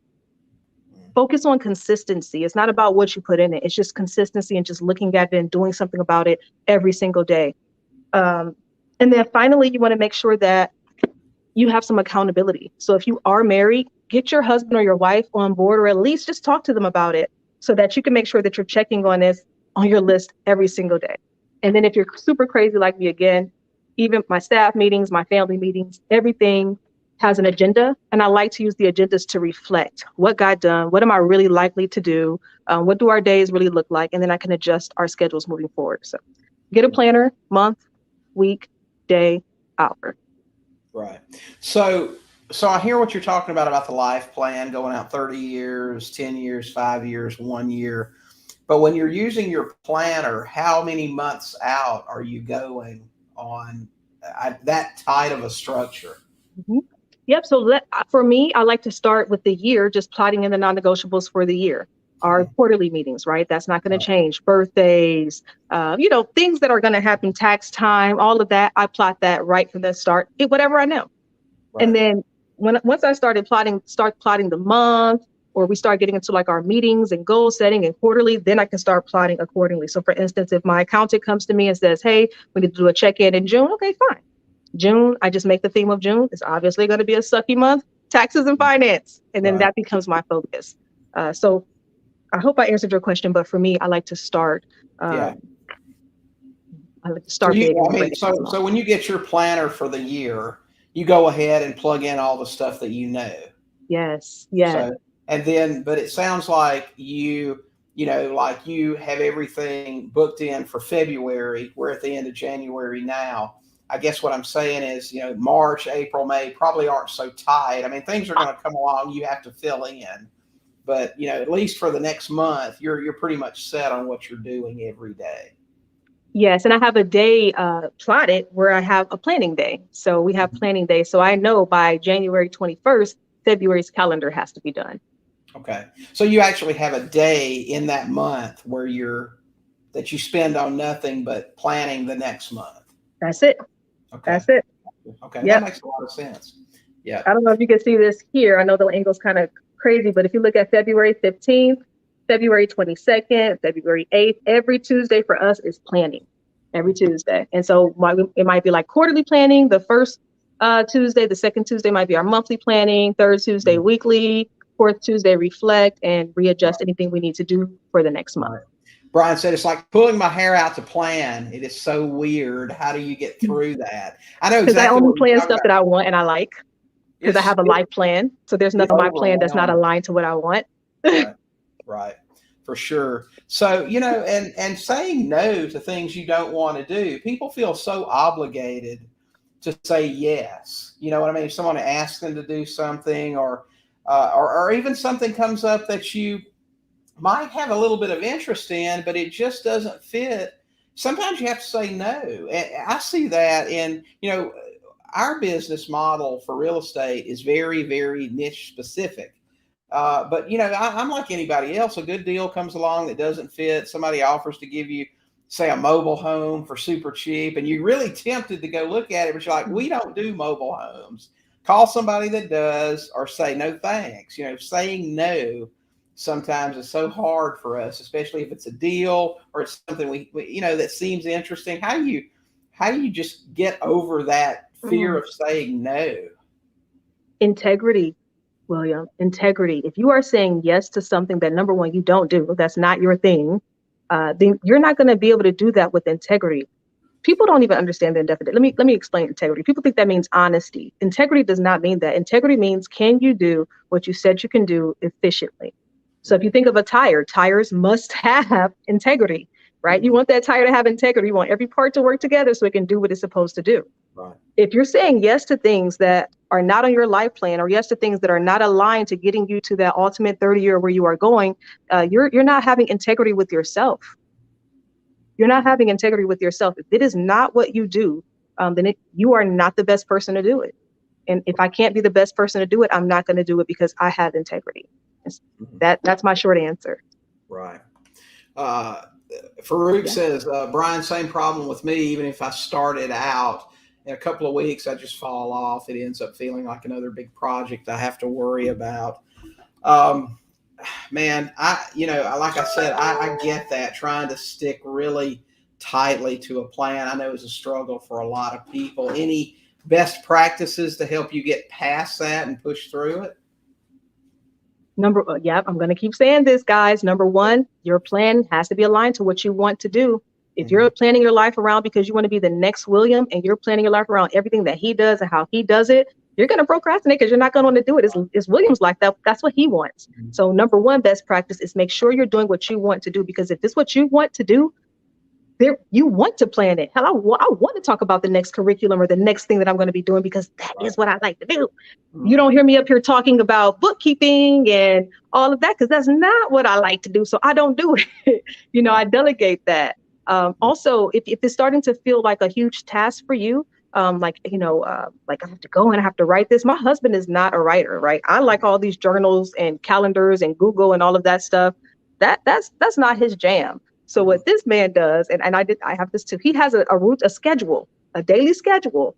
Speaker 2: Focus on consistency. It's not about what you put in it. It's just consistency and just looking at it and doing something about it every single day. And then finally, you want to make sure that you have some accountability. So if you are married, get your husband or your wife on board, or at least just talk to them about it so that you can make sure that you're checking on this on your list every single day. And then if you're super crazy like me, again, even my staff meetings, my family meetings, everything has an agenda. And I like to use the agendas to reflect what got done, what am I really likely to do, what do our days really look like, and then I can adjust our schedules moving forward. So get a planner, month, week, day, hour.
Speaker 1: Right. So I hear what you're talking about the life plan going out 30 years, 10 years, 5 years, 1 year. But when you're using your planner, how many months out are you going on that tight of a structure?
Speaker 2: Mm-hmm. Yep. So for me, I like to start with the year, just plotting in the non-negotiables for the year. Our quarterly meetings, right? That's not going to change. Birthdays, things that are going to happen, tax time, all of that. I plot that right from the start, whatever I know.
Speaker 1: Right.
Speaker 2: And then once I start plotting the month, or we start getting into like our meetings and goal setting and quarterly, then I can start plotting accordingly. So for instance, if my accountant comes to me and says, hey, we need to do a check-in in June, okay, fine. June, I just make the theme of June. It's obviously going to be a sucky month, taxes and finance. And then that becomes my focus. So I hope I answered your question, but for me, I like to start.
Speaker 1: Yeah.
Speaker 2: I like to start big.
Speaker 1: So when you get your planner for the year, you go ahead and plug in all the stuff that you know.
Speaker 2: Yes. Yeah.
Speaker 1: So, but it sounds like you have everything booked in for February. We're at the end of January now. I guess what I'm saying is, March, April, May probably aren't so tight. I mean, things are going to come along. You have to fill in, but at least for the next month, you're pretty much set on what you're doing every day.
Speaker 2: Yes, and I have a day plotted where I have a planning day. So we have planning day. So I know by January 21st, February's calendar has to be done.
Speaker 1: Okay. So you actually have a day in that month that you spend on nothing but planning the next month.
Speaker 2: That's it.
Speaker 1: Okay.
Speaker 2: That's it.
Speaker 1: Okay.
Speaker 2: Yep.
Speaker 1: That makes a lot of sense. Yeah.
Speaker 2: I don't know if you can see this here. I know the angle's kind of crazy, but if you look at February 15th, February 22nd, February 8th, every Tuesday for us is planning. Every Tuesday. And so it might be like quarterly planning. The first Tuesday, the second Tuesday might be our monthly planning, third Tuesday, weekly, fourth Tuesday, reflect and readjust anything we need to do for the next month.
Speaker 1: Right. Brian said, it's like pulling my hair out to plan. It is so weird. How do you get through that? I know exactly.
Speaker 2: Because I only plan stuff that I want and I like, because I have a life plan. So there's nothing on my plan that's not aligned to what I want.
Speaker 1: Right. For sure. So, and saying no to things you don't want to do, people feel so obligated to say yes. You know what I mean? If someone asks them to do something or even something comes up that you might have a little bit of interest in, but it just doesn't fit. Sometimes you have to say no. And I see that in, our business model for real estate is very, very niche specific. But I'm like anybody else. A good deal comes along that doesn't fit. Somebody offers to give you, say, a mobile home for super cheap, and you're really tempted to go look at it, but you're like, we don't do mobile homes. Call somebody that does, or say no thanks. Saying no sometimes is so hard for us, especially if it's a deal or it's something we that seems interesting. How do you just get over that fear of saying no?
Speaker 2: Integrity. William, integrity. If you are saying yes to something that, number one, you don't do, that's not your thing, then you're not going to be able to do that with integrity. People don't even understand the indefinite. Let me explain integrity. People think that means honesty. Integrity does not mean that. Integrity means, can you do what you said you can do efficiently? So if you think of a tire, tires must have integrity, right? You want that tire to have integrity. You want every part to work together so it can do what it's supposed to do.
Speaker 1: Right.
Speaker 2: If you're saying yes to things that are not on your life plan, or yes to things that are not aligned to getting you to that ultimate 30-year where you are going, you're not having integrity with yourself. You're not having integrity with yourself. If it is not what you do, then you are not the best person to do it. And if I can't be the best person to do it, I'm not going to do it because I have integrity. That's my short answer.
Speaker 1: Right. Farouk
Speaker 2: Yeah.
Speaker 1: says, Brian, same problem with me. Even if I started out in a couple of weeks, I just fall off. It ends up feeling like another big project I have to worry about. Man, like I said, I get that. Trying to stick really tightly to a plan, I know is a struggle for a lot of people. Any best practices to help you get past that and push through it?
Speaker 2: I'm going to keep saying this, guys. Number one, your plan has to be aligned to what you want to do. If you're planning your life around because you want to be the next William and you're planning your life around everything that he does and how he does it, you're going to procrastinate because you're not going to want to do it. It's William's life. That's what he wants. So number one, best practice is make sure you're doing what you want to do, because if it's what you want to do, you want to plan it. Hell, I want to talk about the next curriculum or the next thing that I'm going to be doing because that is what I like to do. You don't hear me up here talking about bookkeeping and all of that because that's not what I like to do. So I don't do it. I delegate that. Also, if it's starting to feel like a huge task for you, like I have to go and I have to write this. My husband is not a writer, right? I like all these journals and calendars and Google and all of that stuff. That's not his jam. So what this man does, and I have this too. He has a schedule, a daily schedule.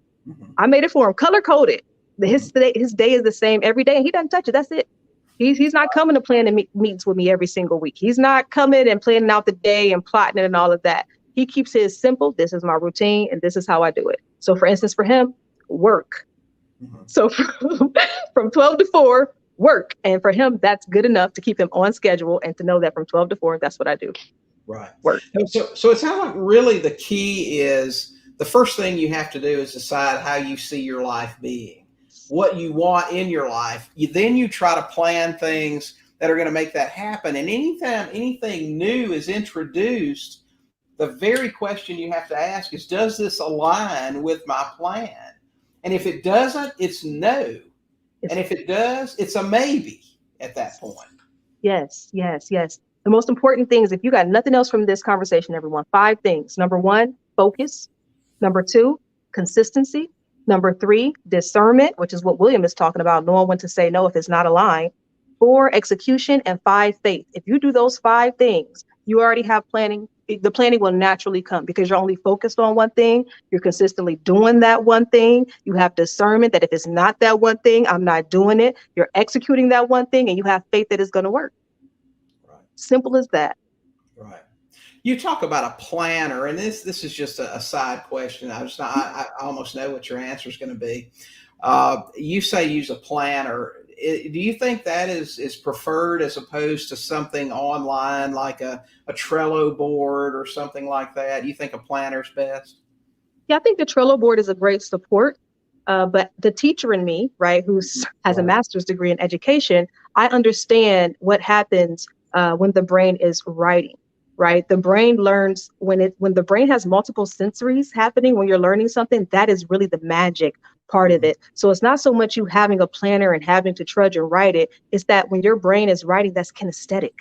Speaker 2: I made it for him, color coded. His day is the same every day, and he doesn't touch it. That's it. He's not coming to plan meetings with me every single week. He's not coming and planning out the day and plotting it and all of that. He keeps his simple. This is my routine, and this is how I do it. So, for instance, for him, work. So from 12 to 4, work, and for him, that's good enough to keep him on schedule and to know that from 12 to 4, that's what I do.
Speaker 1: Right.
Speaker 2: Work.
Speaker 1: So it sounds like really the key is the first thing you have to do is decide how you see your life being, what you want in your life. Then you try to plan things that are going to make that happen. And anytime anything new is introduced, the very question you have to ask is, does this align with my plan? And if it doesn't, it's no. And if it does, it's a maybe at that point.
Speaker 2: Yes. The most important thing is, if you got nothing else from this conversation, everyone, 5 things. Number 1, focus. Number 2, consistency. Number 3, discernment, which is what William is talking about, knowing when to say no if it's not aligned. 4, execution. And 5, faith. If you do those 5 things, you already have planning. The planning will naturally come because you're only focused on one thing. You're consistently doing that one thing. You have discernment that if it's not that one thing, I'm not doing it. You're executing that one thing, and you have faith that it's going to work. Simple as that.
Speaker 1: Right. You talk about a planner, and this is just a side question. I almost know what your answer is going to be. You say use a planner. Do you think that is preferred as opposed to something online like a Trello board or something like that? Do you think a planner is best?
Speaker 2: Yeah, I think the Trello board is a great support. But the teacher in me, right, who has a master's degree in education, I understand what happens when the brain is writing, right? The brain learns when the brain has multiple sensories happening when you're learning something. That is really the magic part of it. So it's not so much you having a planner and having to trudge and write it. It's that when your brain is writing, that's kinesthetic,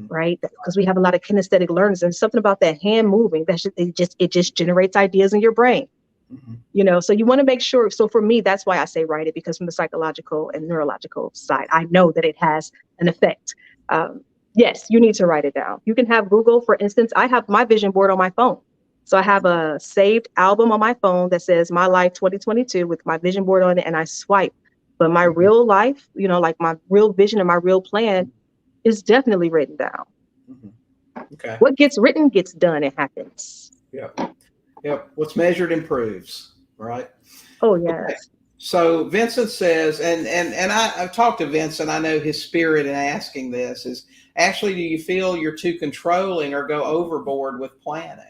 Speaker 2: right? Because we have a lot of kinesthetic learners, and something about that hand moving, it just generates ideas in your brain. So you want to make sure. So for me, that's why I say write it, because from the psychological and neurological side, I know that it has an effect. Yes, you need to write it down. You can have Google, for instance. I have my vision board on my phone. So I have a saved album on my phone that says My Life 2022 with my vision board on it, and I swipe. But my real life, like my real vision and my real plan is definitely written down.
Speaker 1: Okay.
Speaker 2: What gets written gets done. It happens.
Speaker 1: Yep. What's measured improves, right?
Speaker 2: Oh, yes.
Speaker 1: Okay. So Vincent says, and I've talked to Vincent. I know his spirit in asking this is, Ashley, do you feel you're too controlling or go overboard with planning?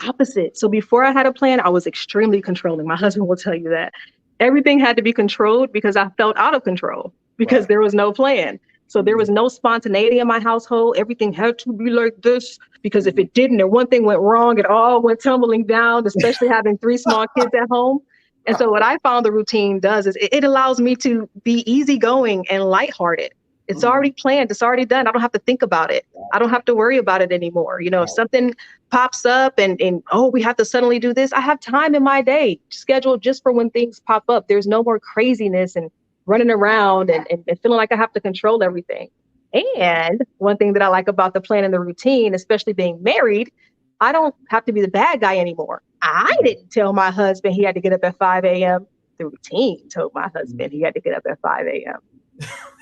Speaker 2: Opposite. So before I had a plan, I was extremely controlling. My husband will tell you that. Everything had to be controlled because I felt out of control because there was no plan. So there was no spontaneity in my household. Everything had to be like this because if it didn't, and one thing went wrong, it all went tumbling down, especially having 3 small kids at home. And so what I found the routine does is it allows me to be easygoing and lighthearted. It's already planned. It's already done. I don't have to think about it. I don't have to worry about it anymore. If something pops up and we have to suddenly do this, I have time in my day scheduled just for when things pop up. There's no more craziness and running around and feeling like I have to control everything. And one thing that I like about the plan and the routine, especially being married, I don't have to be the bad guy anymore. I didn't tell my husband he had to get up at 5 a.m. The routine told my husband he had to get up at 5 a.m.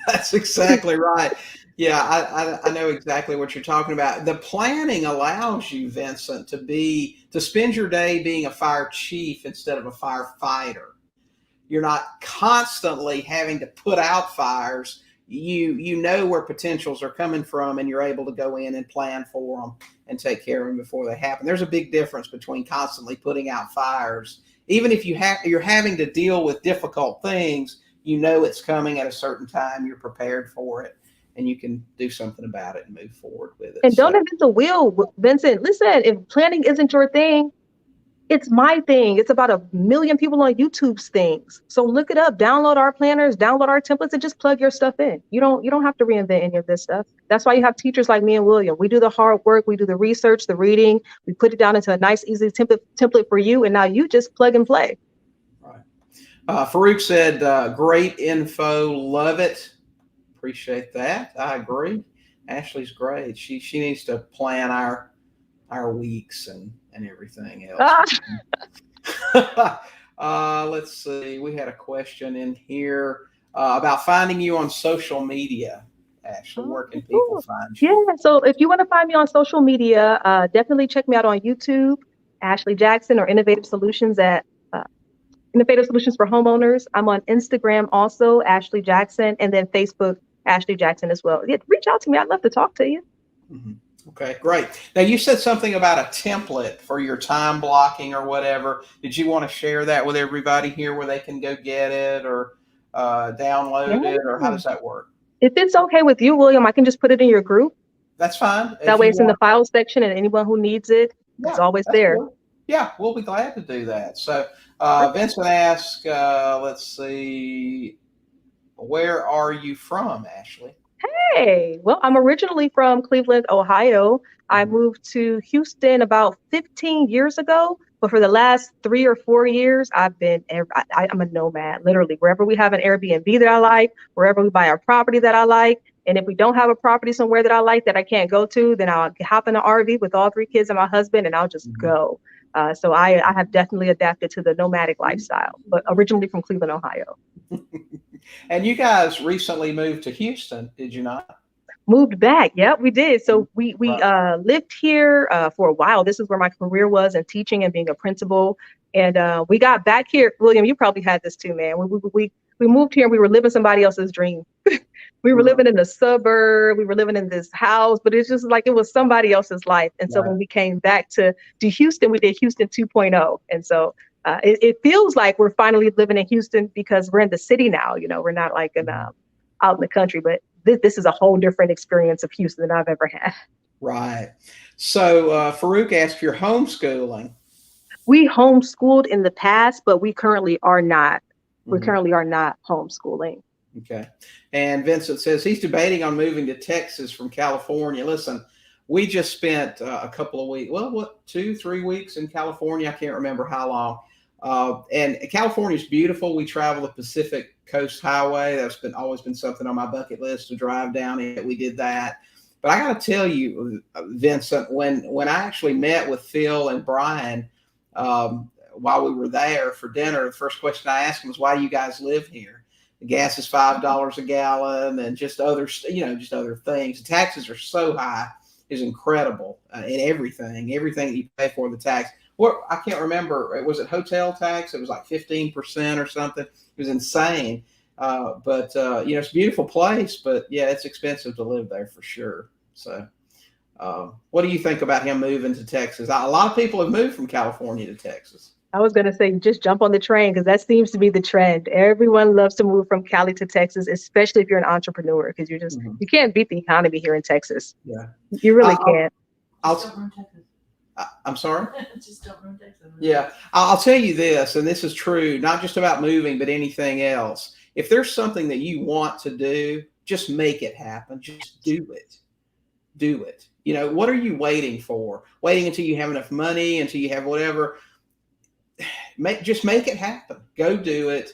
Speaker 1: That's exactly right. Yeah, I know exactly what you're talking about. The planning allows you, Vincent, to spend your day being a fire chief instead of a firefighter. You're not constantly having to put out fires. You know where potentials are coming from, and you're able to go in and plan for them and take care of them before they happen. There's a big difference between constantly putting out fires. Even if you're having to deal with difficult things, you know it's coming at a certain time. You're prepared for it, and you can do something about it and move forward with it.
Speaker 2: And don't invent the wheel, Vincent. Listen, if planning isn't your thing, it's my thing. It's about 1 million people on YouTube's things. So look it up, download our planners, download our templates, and just plug your stuff in. You don't have to reinvent any of this stuff. That's why you have teachers like me and William. We do the hard work, we do the research, the reading, we put it down into a nice, easy template for you, and now you just plug and play.
Speaker 1: Right. Farouk said, great info, love it. Appreciate that. I agree. Ashley's great. She needs to plan our weeks and everything else. Let's see. We had a question in here about finding you on social media. Ashley, where can people find you?
Speaker 2: Yeah, so if you want to find me on social media, definitely check me out on YouTube, Ashley Jackson, or Innovative Solutions Innovative Solutions for Homeowners. I'm on Instagram also, Ashley Jackson, and then Facebook, Ashley Jackson as well. Yeah, reach out to me. I'd love to talk to you.
Speaker 1: Mm-hmm. Okay, great. Now, you said something about a template for your time blocking or whatever. Did you want to share that with everybody here where they can go get it or download it, or how does that work?
Speaker 2: If it's okay with you, William, I can just put it in your group.
Speaker 1: That's fine.
Speaker 2: That way it's in the files section, and anyone who needs it, it's always there.
Speaker 1: Cool. Yeah, we'll be glad to do that. So Vincent asked, let's see, where are you from, Ashley?
Speaker 2: Hey, well, I'm originally from Cleveland, Ohio. I moved to Houston about 15 years ago, but for the last 3 or 4 years, I'm a nomad, literally. Wherever we have an Airbnb that I like, wherever we buy a property that I like, and if we don't have a property somewhere that I like that I can't go to, then I'll hop in an RV with all 3 kids and my husband, and I'll just go. So I have definitely adapted to the nomadic lifestyle, but originally from Cleveland, Ohio.
Speaker 1: And you guys recently moved to Houston, did you not?
Speaker 2: Moved back. Yep, we did. So we lived here for a while. This is where my career was in teaching and being a principal. And we got back here. William, you probably had this too, man. We moved here and we were living somebody else's dream. We were living in the suburb. We were living in this house, but it's just like it was somebody else's life. And so when we came back to Houston, we did Houston 2.0. And so it feels like we're finally living in Houston because we're in the city now. You know, we're not like out in the country, but this is a whole different experience of Houston than I've ever had.
Speaker 1: Right. So Farouk asked, you're homeschooling.
Speaker 2: We homeschooled in the past, but we currently are not. We currently are not homeschooling.
Speaker 1: Okay. And Vincent says he's debating on moving to Texas from California. Listen, we just spent a couple of weeks, 2-3 weeks in California. I can't remember how long. And California is beautiful. We travel the Pacific Coast Highway. That's always been something on my bucket list to drive down it. We did that. But I got to tell you, Vincent, when I actually met with Phil and Brian while we were there for dinner, the first question I asked them was, why do you guys live here? The gas is $5 a gallon, and just other things. The taxes are so high, is incredible in everything that you pay for the tax. Well, I can't remember. Was it hotel tax? It was like 15% or something. It was insane. But it's a beautiful place, but yeah, it's expensive to live there for sure. So what do you think about him moving to Texas? A lot of people have moved from California to Texas.
Speaker 2: I was going to say, just jump on the train because that seems to be the trend. Everyone loves to move from Cali to Texas, especially if you're an entrepreneur, because you can't beat the economy here in Texas.
Speaker 1: Yeah,
Speaker 2: you really can't.
Speaker 1: I'm sorry?
Speaker 3: Just don't run Texas.
Speaker 1: Yeah, I'll tell you this, and this is true, not just about moving, but anything else. If there's something that you want to do, just make it happen. Just do it. Do it. What are you waiting for? Waiting until you have enough money, until you have whatever. Just make it happen. Go do it.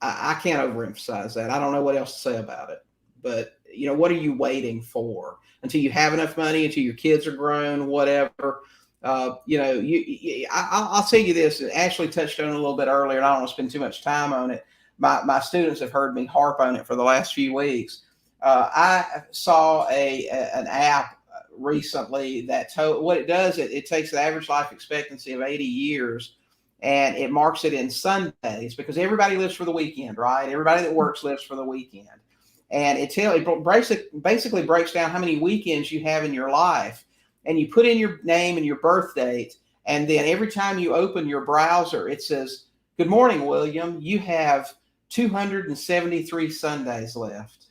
Speaker 1: I can't overemphasize that. I don't know what else to say about it. But, what are you waiting for? Until you have enough money, until your kids are grown, whatever. I'll tell you this. Ashley touched on it a little bit earlier, and I don't want to spend too much time on it. My students have heard me harp on it for the last few weeks. I saw an app recently that what it does, it takes the average life expectancy of 80 years and it marks it in Sundays, because everybody lives for the weekend, right? Everybody that works lives for the weekend. And it basically breaks down how many weekends you have in your life. And you put in your name and your birth date. And then every time you open your browser, it says, "Good morning, William. You have 273 Sundays left."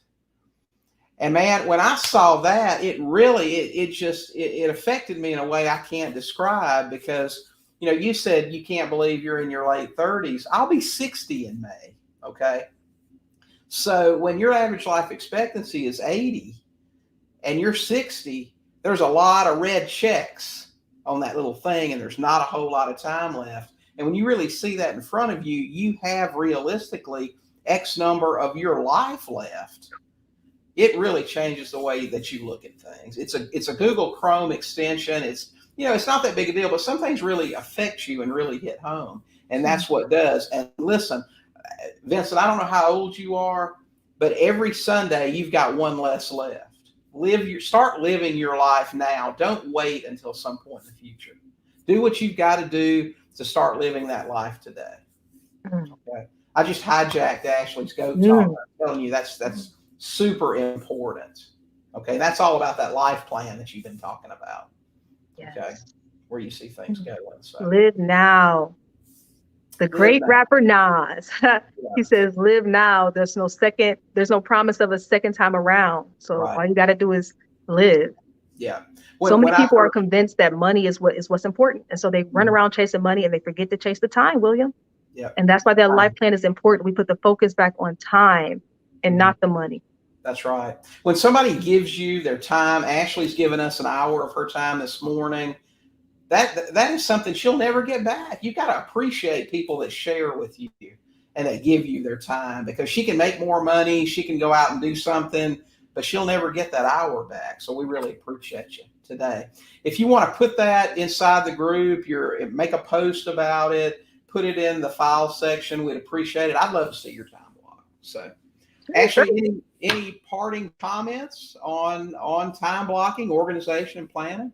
Speaker 1: And man, when I saw that, it really, it affected me in a way I can't describe, because, you said you can't believe you're in your late 30s. I'll be 60 in May. Okay. So when your average life expectancy is 80 and you're 60, there's a lot of red checks on that little thing, and there's not a whole lot of time left. And when you really see that in front of you, you have realistically X number of your life left. It really changes the way that you look at things. It's a Google Chrome extension. It's not that big a deal, but some things really affect you and really hit home. And that's what it does. And listen, Vincent, I don't know how old you are, but every Sunday you've got one less left. Start living your life now. Don't wait until some point in the future. Do what you've got to do to start living that life today. Okay. I just hijacked Ashley's Goat Talk. I'm telling you, that's super important. Okay. That's all about that life plan that you've been talking about.
Speaker 2: Yes.
Speaker 1: Okay. Where you see things going. So.
Speaker 2: Live now. The great rapper Nas, he says, "Live now. There's no promise of a second time around. So all you got to do is live."
Speaker 1: Yeah.
Speaker 2: So many people are convinced that money is what's important. And so they run around chasing money and they forget to chase the time, William.
Speaker 1: Yeah.
Speaker 2: And that's why that life plan is important. We put the focus back on time and not the money.
Speaker 1: That's right. When somebody gives you their time, Ashley's given us an hour of her time this morning. That is something she'll never get back. You've got to appreciate people that share with you and that give you their time, because she can make more money. She can go out and do something, but she'll never get that hour back. So we really appreciate you today. If you want to put that inside the group, make a post about it, put it in the file section. We'd appreciate it. I'd love to see your time block. So Ashley, any parting comments on time blocking, organization, and planning?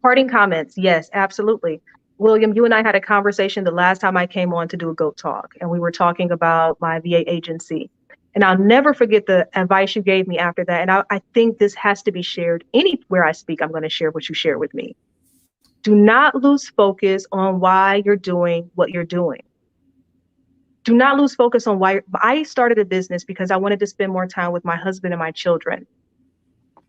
Speaker 2: Parting comments. Yes, absolutely. William, you and I had a conversation the last time I came on to do a Goat Talk, and we were talking about my VA agency. And I'll never forget the advice you gave me after that. And I think this has to be shared. Anywhere I speak, I'm going to share what you share with me. Do not lose focus on why you're doing what you're doing. Do not lose focus on why. I started a business because I wanted to spend more time with my husband and my children.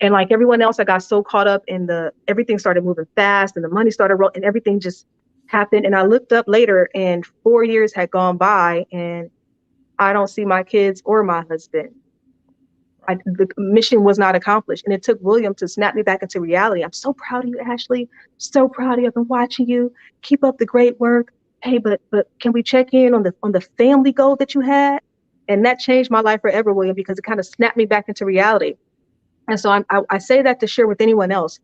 Speaker 2: And like everyone else, I got so caught up in everything started moving fast and the money started rolling and everything just happened. And I looked up later and 4 years had gone by and I don't see my kids or my husband. The mission was not accomplished. And it took William to snap me back into reality. I'm so proud of you, Ashley. So proud of you. I've been watching you. Keep up the great work. Hey, but can we check in on the family goal that you had? And that changed my life forever, William, because it kind of snapped me back into reality. And so I say that to share with anyone else.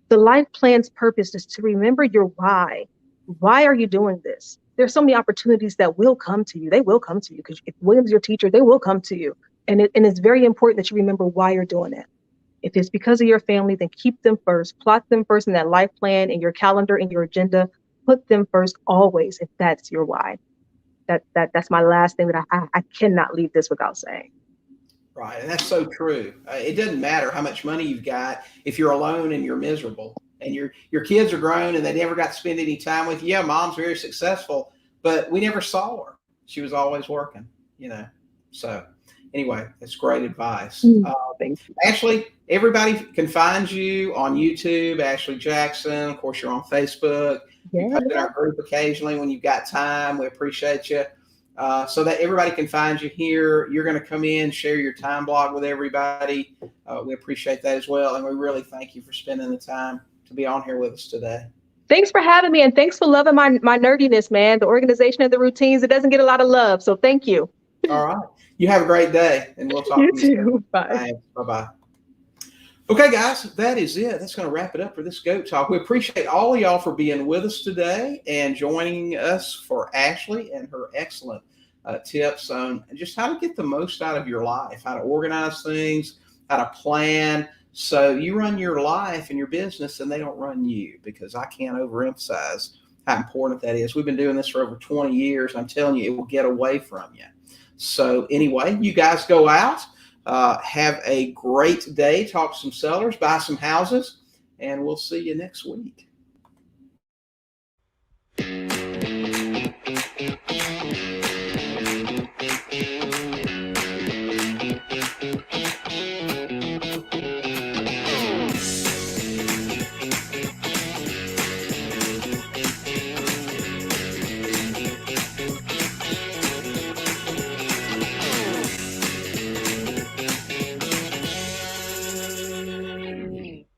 Speaker 2: The life plan's purpose is to remember your why. Why are you doing this? There's so many opportunities that will come to you. They will come to you because if William's your teacher, they will come to you. And it's very important that you remember why you're doing it. If it's because of your family, then keep them first. Plot them first in that life plan, in your calendar, in your agenda. Put them first always if that's your why. That's my last thing that I cannot leave this without saying.
Speaker 1: Right. And that's so true. It doesn't matter how much money you've got if you're alone and you're miserable and your kids are grown and they never got to spend any time with you. Yeah, mom's very successful, but we never saw her. She was always working, So anyway, that's great advice. Ashley, everybody can find you on YouTube, Ashley Jackson. Of course, you're on Facebook. You post in our group occasionally when you've got time. We appreciate you. So that everybody can find you here. You're going to come in, share your time block with everybody. We appreciate that as well. And we really thank you for spending the time to be on here with us today.
Speaker 2: Thanks for having me. And thanks for loving my nerdiness, man. The organization and the routines, it doesn't get a lot of love. So thank you.
Speaker 1: All right. You have a great day, and we'll talk
Speaker 2: You
Speaker 1: to you soon.
Speaker 2: too. Bye.
Speaker 1: Thanks. Bye-bye. Okay, guys, that is it. That's going to wrap it up for this Goat Talk. We appreciate all of y'all for being with us today and joining us for Ashley and her excellent tips on just how to get the most out of your life, how to organize things, how to plan. So you run your life and your business and they don't run you, because I can't overemphasize how important that is. We've been doing this for over 20 years. I'm telling you, it will get away from you. So anyway, you guys go out. Have a great day. Talk to some sellers, buy some houses, and we'll see you next week.